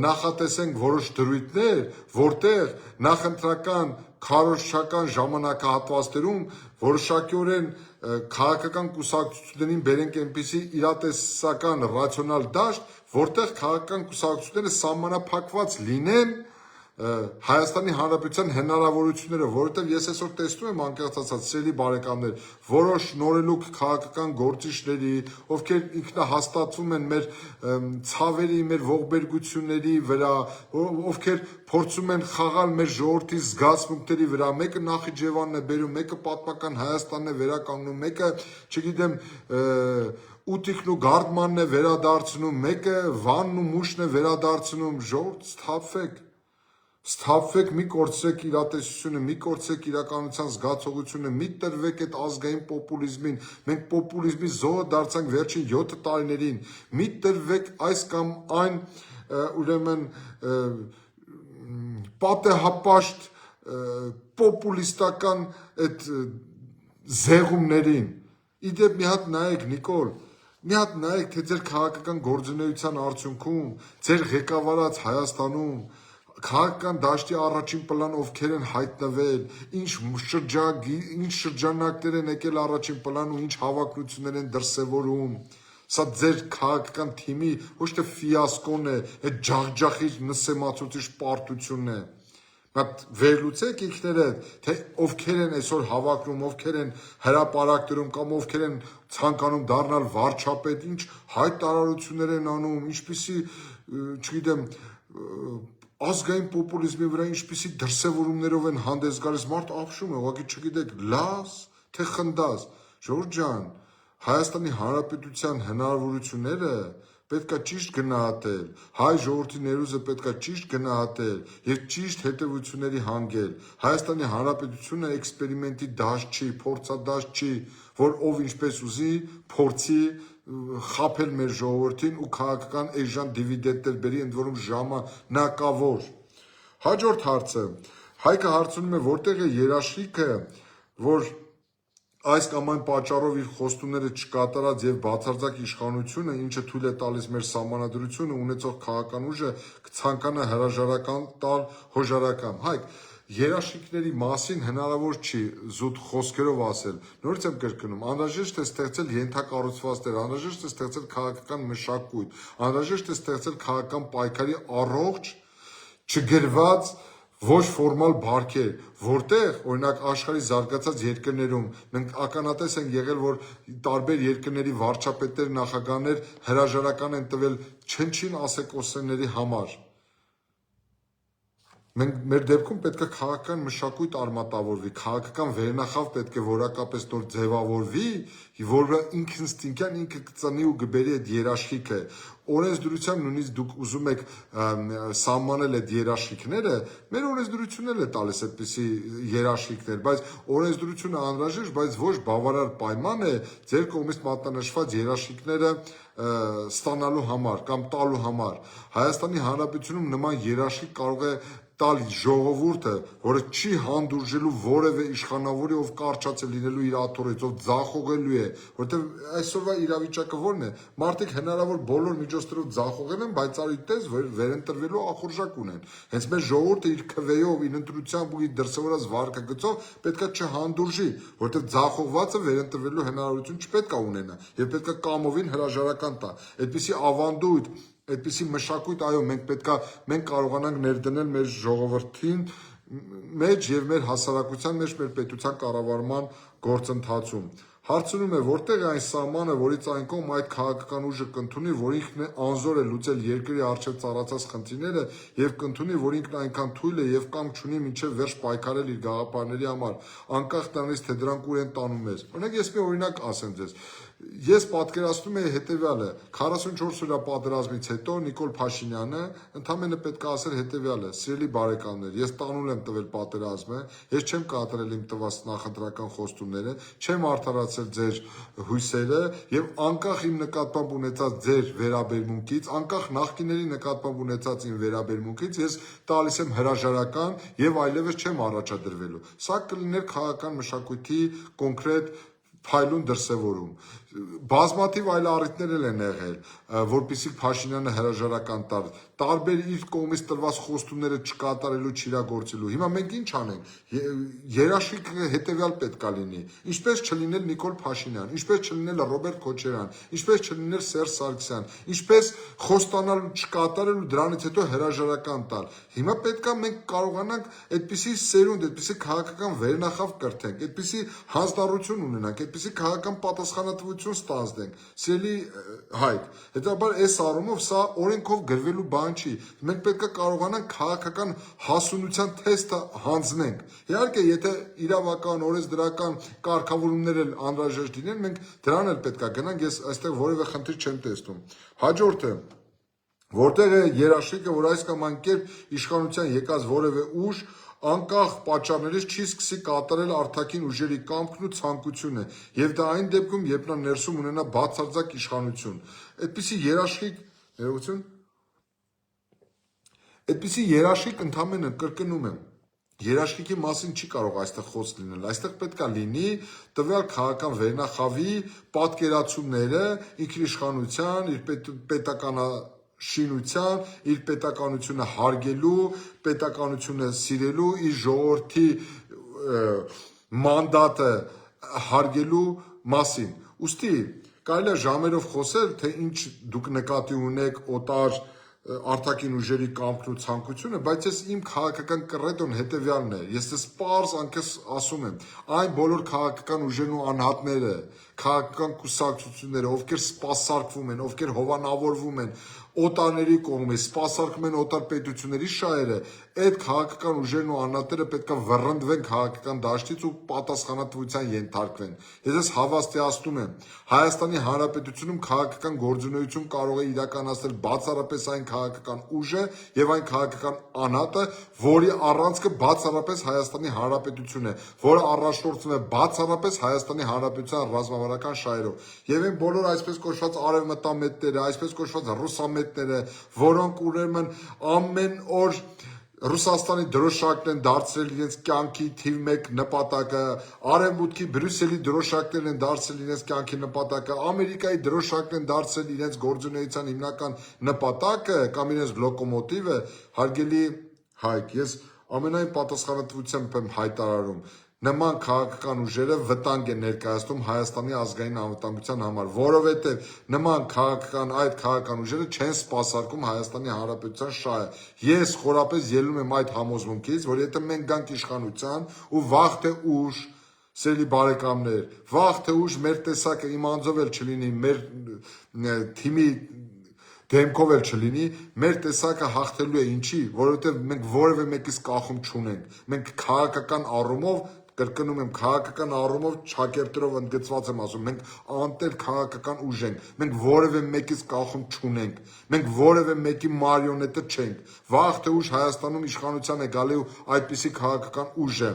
նախատեսենք որոշ դրույթներ, որտեղ նախընտրական քարոզչական ժամանակահատվածներում որոշակիորեն քաղաքական կուսակցություններին բերենք այնպիսի իրատեսական ռացիոնալ դաշտ, որտեղ քաղաքական կուսակցությունները սահմանափակված լինեն Հայաստանի Հանրապետության հնարավորությունները, որովհետև ես այսօր տեսնում եմ անկեղծ ասած, սիրելի բարեկամներ, որոշ նորելուկ քաղաքական գործիչների, ովքեր ինքնահաստատվում են մեր ցավերի, մեր ողբերգությունների վրա, ովքեր փորձում են խաղալ մեր ժողովրդի զգացմունքների վրա, մեկը Նախիջևանն է բերում, մեկը պատմական Հայաստանն է վերականգնում, մեկը, չգիտեմ, ուտիքն ու գարդմանն է վերադարձնում, մեկը Վանն ու Մուշն է վերադարձնում, ժողովուրդ Սթափվեք, մի կորցրեք իրատեսությունը, մի կորցրեք իրականության զգացողությունը, մի տրվեք այդ ազգային պոպուլիզմին, մենք պոպուլիզմի զոհը դարձանք վերջին 7 տարիներին, մի տրվեք այս կամ այն ուրեմն պատեհապաշտ պոպուլիստական այդ զեղումներին։ Իդեպ մի հատ նայեք Նիկոլ, մի հատ նայեք, թե ձեր քաղաքական գործունեության արդյունքում, ձեր ղեկավարած Հայաստանում քաղաքական դաշտի առաջին պլան ովքեր են հայտնվել, ինչ շրջանակներ են եկել առաջին պլան ու ինչ հավակնություններ են դրսևորում։ Սա ձեր քաղաքական թիմի ոչ թե ֆիասկոն է, այդ ջախջախիչ նսեմացուցիչ պարտությունն է։ Բայց վերլուծեք ինքներդ, թե ովքեր են այսօր հավակնում, ովքեր են հրապարակներում կամ ովքեր են ցանկանում դառնալ վարչապետ, ինչ հայտարարություններ են անում, ինչպիսի, չգիտեմ, ազգային պոպուլիզմի վրա ինչպիսի դրսևորումներով են հանդես գալիս, մարդ ապշում է, ուղղակի չգիտեք, լաս, թե խնդաս, ժողովուրդ ջան, Հայաստանի Հանրապետության հնարավորությունները պետք է ճիշտ գնահատել, հայ ժողովրդի ներուժը պետք է ճիշտ գնահատել եւ ճիշտ հետեւությունների հանգել։ Հայաստանի Հանրապետությունը էքսպերիմենտի դաշտ չի, փորձադաշտ չի, որ ով ինչպես ուզի, փորձի խաբել մեր ժողովրդին ու քաղաքական էժան դիվիդենտներ բերի, ընդ որում ժամանակավոր։ Հաջորդ հարցը, Հայկը հարցնում է, որտեղ է երաշխիքը, որ այս կամ այն պատճառով իր խոստումները չկատարած եւ բացարձակ իշխանությունը, ինչը թույլ է տալիս մեր սահմանադրությունը ունեցող քաղաքական ուժը կցանկանա հրաժարական տալ հոժարական։ Հայկ, երաշխիքների մասին հնարավոր չի զուտ խոսքերով ասել։ Նորից եմ կրկնում, անհրաժեշտ է ստեղծել ենթակառուցվածքներ, անհրաժեշտ է ստեղծել քաղաքական մշակույթ, անհրաժեշտ է ստեղծել քաղաքական պայքարի առողջ, չգրված ոչ ֆորմալ բարքեր, որտեղ, օրինակ, աշխարհի զարգացած երկրներում մենք ականատես ենք եղել, որ տարբեր երկրների վարչապետներ, նախագահներ հրաժարական են տվել չնչին ասեկոսենների համար։ Մենք մեր դեպքում պետք է քաղաքական մշակույթ արմատավորվի, քաղաքական վերնախավ պետք է որակապես նոր ձևավորվի, որը ինքնստինքյան ինքը կծնի ու կբերի այդ երաշխիքը։ Օրենսդրությամբ նույնիսկ դուք ուզում եք սահմանել այդ երաշխիքները, մեր օրենսդրությունն էլ է տալիս այդպիսի երաշխիքներ, բայց օրենսդրությունը անհրաժեշտ, բայց ոչ բավարար պայման է ձեր կողմից մատնանշված երաշխիքները ստանալու համար կամ տալու համար։ Հայաստանի Հանրապետությունում նման երաշխիք կարող է տալ ժողովուրդը, որը չի հանդուրժելու որևէ իշխանավորի, ով կարճած է լինելու իր աթոռից, ով ձախողելու է, որտեղ այսօրվա իրավիճակը ո՞րն է։ Մարդիկ հնարավոր բոլոր միջոցներով ձախողել են, բայց արի տես վերընտրվելու ախորժակ ունեն։ Հենց մեր ժողովուրդը իր քվեով, իր ընտրությամբ ու իր դրսևորած վարկագծով պետքա չհանդուրժի, որտեղ ձախողվածը վերընտրվելու հնարավորություն չպետք է ունենա եւ պետք է կամովին հրաժարական տա։ Այդպիսի ավանդույթ, այդպիսի մշակույթ, այո, մենք կարողանանք ներդնել մեր ժողովրդին մեջ եւ մեր հասարակության մեջ, մեր պետության կառավարման գործընթացում։ Հարցնում է, որտեղ է այն սահմանը, որից այն կողմ այդ քաղաքական ուժը կընդունի, որ ինքն անզոր է լուծել երկրի առջև ծառացած խնդիրները եւ կընդունի, որ ինքն այնքան թույլ է եւ կամք չունի մինչեւ վերջ պայքարել իր գաղափարների համար, անկախ նրանից, թե դրանք ուր են տանում մեզ։ Օրինակ, ես մի օրինակ ասեմ ձեզ։ Ես պատկերացնում եմ հետեւյալը. 44 օրյա պատերազմից հետո Նիկոլ Փաշինյանը ընդամենը պետք է ասել հետեւյալը. սիրելի բարեկամներ, ես տանուլ եմ տվել պատերազմը, ես չեմ կատարել իմ տված նախընտրական խոստումները, չեմ արդարացել ձեր հույսերը եւ անկախ իմ նկատմամբ ունեցած ձեր վերաբերմունքից, անկախ նախկիների նկատմամբ ունեցած իմ վերաբերմունքից, ես տալիս եմ հրաժարական եւ այլևս չեմ առաջադրվելու։ Սա կլիներ քաղաքական մշակույթի կոնկրետ փայլուն դրսևորում։ Բազմաթիվ այլ առիթներ են եղել, որպեսզի Փաշինյանը հրաժարական տար, տարբեր իր կողմից տրված խոստումները չկատարելու, չիրագործելու։ Հիմա մենք ինչ անենք։ Երաշխիքը հետեւյալ պետք է լինի. ինչպես չլինել Նիկոլ Փաշինյան, ինչպես չլինել Ռոբերտ Քոչարյան, ինչպես չլինել Սերժ Սարգսյան, ինչպես խոստանալ ու չկատարել ու դրանից հետո հրաժարական տալ։ Հիմա պետք է մենք կարողանանք այդպիսի սերունդ, այդպիսի քաղաքական վերնախավ կրթենք, այդպիսի հանձնառություն ունենանք, այդպիսի քաղաքական պատասխանատվություն ստանձնենք։ Սիրելի Հայկ, հետաբար այս առումով սա օրենքով գրվելու բան չի։ Մենք պետք է կարողանանք քաղաքական հասունության թեստը հանձնենք։ Իհարկե, եթե իրավական, օրենսդրական կարգավորումներ էլ անհրաժեշտ լինեն, մենք դրան էլ պետք է գնանք, ես այստեղ որևէ խնդիր չեմ տեսնում։ Հաջորդը, որտեղ է երաշխիքը, որ այս կամ այն կերպ իշխանության եկած որևէ ուժ անկախ պատճառներից չի սկսի կատարել արտաքին ուժերի կամքն ու ցանկությունը, եւ դա այն դեպքում, երբ նա ներսում ունենա բացարձակ իշխանություն։ Այդպիսի երաշխիք ընդամենը կրկնում եմ, երաշխիքի մասին չի կարող այստեղ խոսք լինել, այստեղ պետք է լինի տվյալ քաղաքական վերնախավի պատկերացումները ինքնիշխանության, իր պետականաշինության, իր պետականությունը հարգելու, պետականությունը սիրելու, իր ժողովրդի մանդատը հարգելու մասին։ Ուստի կարելի է ժամերով խոսել, թե ինչ դուք նկատի ունեք օտար արտաքին ուժերի կամքն ու ցանկությունը, բայց ես իմ քաղաքական կռետոն հետեւյալն է։ Ես դες պարզ անկես ասում եմ, այն բոլոր քաղաքական ուժերն ու անհատները, քաղաքական կուսակցությունները, ովքեր սպասարկվում են, ովքեր հովանավորվում են օտարների կողմից, սպասարկում են օտար պետությունների շահերը, այդ քաղաքական ուժերն ու անհատները պետք է վռնդվեն քաղաքական դաշտից ու պատասխանատվության ենթարկվեն։ Ես ես հավաստիացնում եմ, Հայաստանի Հանրապետությունում քաղաքական գործունեություն կարող է իրականացնել բացառապես այն քաղաքական ուժը եւ այն քաղաքական անհատը, որի առանցքը բացառապես Հայաստանի Հանրապետությունն է, որը առաջնորդվում է բացառապես Հայաստանի Հանրապետության ռազմավարական շահերով։ Եվ այն բոլոր այսպես կոչված արևմտամետները, այսպես կոչված ռուսամետները, որոնք ուրեմն ամեն օր Ռուսաստանի դրոշակն են դարձրել իրենց կյանքի թիվ 1 նպատակը, Արևմուտքի Բրյուսելի դրոշակներն են դարձրել իրենց կյանքի նպատակը, Ամերիկայի դրոշակն են դարձրել իրենց գործունեության հիմնական նպատակը կամ իրենց լոկոմոտիվը, հարգելի Հայկ, ես ամենայն պատասխանատվությամբ եմ հայտարարում, նման քաղաքական ուժերը վտանգ են ներկայացնում Հայաստանի ազգային անվտանգության համար, որովհետև նման այդ քաղաքական ուժերը չեն սպասարկում Հայաստանի Հանրապետության շահը։ Ես խորապես ելնում եմ այդ համոզմունքից, որ եթե մենք գանք իշխանության ու վաղ թե ուշ, սիրելի բարեկամներ, վաղ թե ուշ մեր տեսակը իմ անձով էլ չլինի, մեր թիմի դեմքով էլ չլինի, մեր տեսակը հաղթելու է ինչի, որովհետև մենք որևէ մեկից կախում չունենք։ Մենք քաղաքական առումով, կրկնում եմ, քաղաքական առումով ճակերտերով ընդգծված եմ ասում, մենք անտեր քաղաքական ուժ ենք, մենք որևէ մեկից կախում չունենք, մենք որևէ մեկի մարիոնետը չենք։ Վաղ թե ուշ Հայաստանում իշխանության է գալու այդպիսի քաղաքական ուժը,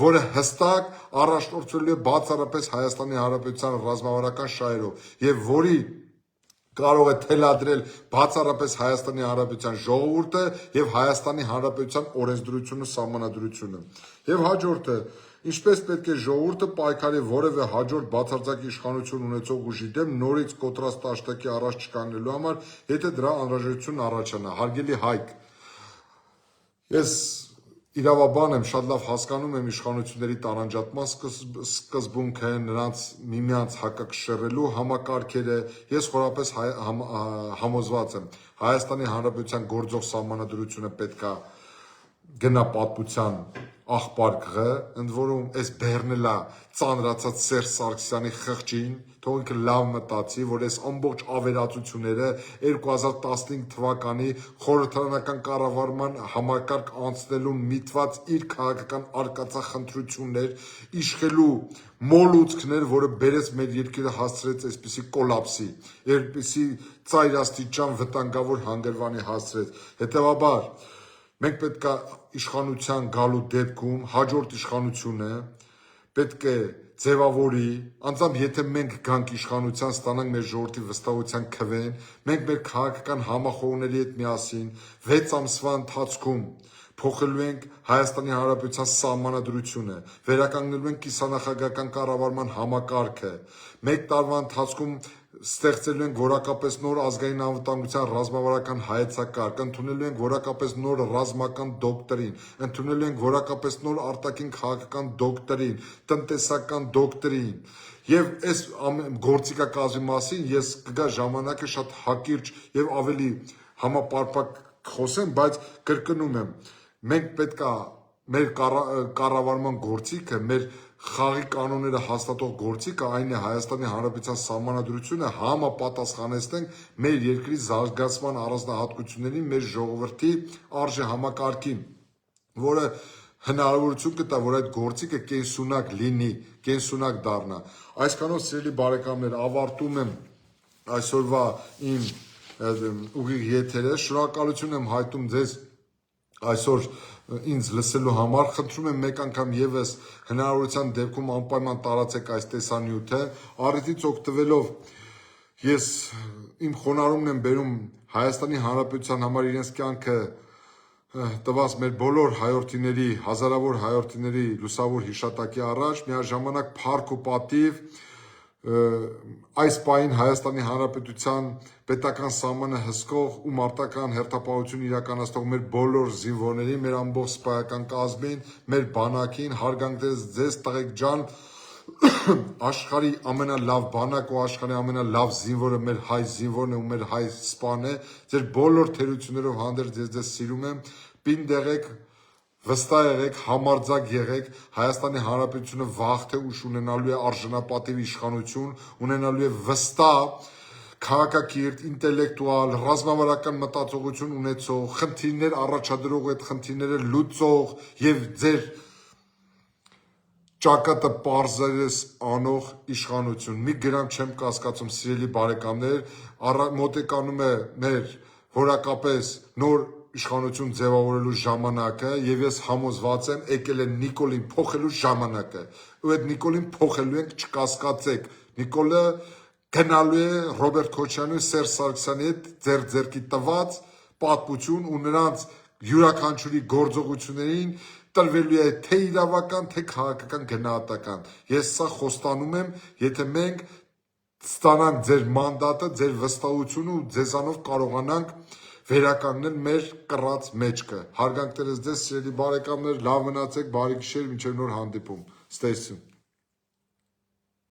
որը հստակ առաջնորդվելու է բացառապես Հայաստանի Հանրապետության ռազմավարական շահերով եւ որի կարող է թելադրել բացառապես Հայաստանի Հանրապետության ժողովուրդը եւ Հայաստանի Հանրապետության օրենսդրությունը, սահմանադրությունը։ Եվ հաջորդը, ինչպես պետք է ժողովուրդը պայքարի որևէ հաջորդ բացարձակ իշխանություն ունեցող ուժի դեմ նորից կոտրած տաշտակի առաջ չկանգնելու համար, եթե դրա անհրաժեշտություն առաջանա։ Հարգելի Հայկ, ես իրավաբան եմ, շատ լավ հասկանում եմ իշխանությունների տարանջատման սկզբունքը, նրանց միմյանց հակակշռելու համակարգերը, ես խորապես համոզված եմ, Հայաստանի Հանրապետության գործող սահմանադրությունը պետք է գնա պատմության աղբարկղը, ընդ որում այս բեռնելա ծանրացած Սերժ Սարգսյանի խղճին, թող ինքը լավ մտածի, որ այս ամբողջ ավերածությունները 2015 թվականի խորհրդարանական կառավարման համակարգ անցնելու միտված իր քաղաքական արկածախնդրություններ, իշխելու մոլուցքներ, որը բերեց մեր երկիրը հասցրեց այսպիսի կոլապսի, այսպիսի ծայրաստիճան վտանգավոր հանգրվանի հասցրեց։ Հետևաբար մենք պետք է իշխանության գալու դեպքում հաջորդ իշխանությունը պետք է ձևավորի, անձամբ եթե մենք գանք իշխանության, ստանանք մեր ժողովրդի վստահության քվեն, մենք մեր քաղաքական համախոհների հետ միասին 6 ամսվա ընթացքում փոխելու ենք Հայաստանի Հանրապետության սահմանադրությունը, վերականգնելու ենք կիսանախագահական կառավարման համակարգը, 1 տարվա ընթացքում ստեղծելու ենք որակապես նոր ազգային անվտանգության ռազմավարական հայեցակարգ, ընդունելու ենք որակապես նոր ռազմական դոկտրին, ընդունելու ենք որակապես նոր արտաքին քաղաքական դոկտրին, տնտեսական դոկտրին։ Եվ այս գործիքակազմի մասին ես կգա ժամանակը շատ հակիրճ եւ ավելի համապարփակ խոսեմ, բայց կրկնում եմ, մենք պետք է մեր կառավարման գործիքը, մեր խաղի կանոնները հաստատող գործիքը, այն է Հայաստանի Հանրապետության սահմանադրությունը համապատասխանեցնենք մեր երկրի զարգացման առանձնահատկություններին, մեր ժողովրդի արժեհամակարգին, որը հնարավորություն կտա, որ այդ գործիքը կենսունակ լինի, կենսունակ դառնա։ Այսքանով, սիրելի բարեկամներ, ավարտում եմ այսօրվա իմ ուղիղ եթերը, շնորհակալություն եմ հայտնում ձեզ այսօր ինձ լսելու համար, խնդրում եմ մեկ անգամ եւս հնարավորության դեպքում անպայման տարածեք այս տեսանյութը, առիթից օգտվելով ես իմ խոնարհումն եմ բերում Հայաստանի Հանրապետության համար իրենց կյանքը տված մեր բոլոր հայրենիների, հազարավոր հայրենիների լուսավոր հիշատակի առաջ, միաժամանակ փառք ու պատիվ այս պահին Հայաստանի Հանրապետության պետական սահմանը հսկող ու մարտական հերթապահություն իրականացնող մեր բոլոր զինվորներին, մեր ամբողջ սպայական կազմին, մեր բանակին, հարգանք ձեզ տղեկ ջան, աշխարհի ամենալավ բանակ ու աշխարհի ամենալավ զինվորը մեր հայ զինվորն է ու մեր հայ սպան է, ձեր բոլոր թերություններով հանդերձ ես ձեզ սիրում եմ, պինդ եղեք, վստահ եղեք, համարձակ եղեք, Հայաստանի Հանրապետությունը վաղ թե ուշ ունենալու է արժանապատիվ իշխանություն, ունենալու է վստահ, քաղաքակիրթ, ինտելեկտուալ, ռազմավարական մտածողություն ունեցող, խնդիրներ առաջադրող, այդ խնդիրները լուծող եւ ձեր ճակատը պարզերես անող իշխանություն։ Մի գրամ չեմ կասկածում, սիրելի բարեկամներ, մոտեկանում է մեր որակապես նոր իշխանություն ձևավորելու ժամանակը եւ ես համոզված եմ, եկել է Նիկոլին փոխելու ժամանակը։ Ու այդ Նիկոլին փոխելու ենք, չկասկածեք։ Նիկոլը գնալու է Ռոբերտ Քոչարյանի ու Սերժ Սարգսյանի հետ ձեռքի տված պատմություն ու նրանց յուրաքանչյուրի գործողություններին տրվելու է թե իրավական, թե քաղաքական գնահատական։ Ես սա խոստանում եմ, եթե մենք ստանանք ձեր մանդատը, ձեր վստահությունը ու ձեզանով կարողանանք վերականգնել մեր կռած մեջքը։ Հարգանքներս ձեզ, սիրելի բարեկամներ, լավ մնացեք, բարի գիշեր, մինչև նոր հանդիպում։ Stay tuned.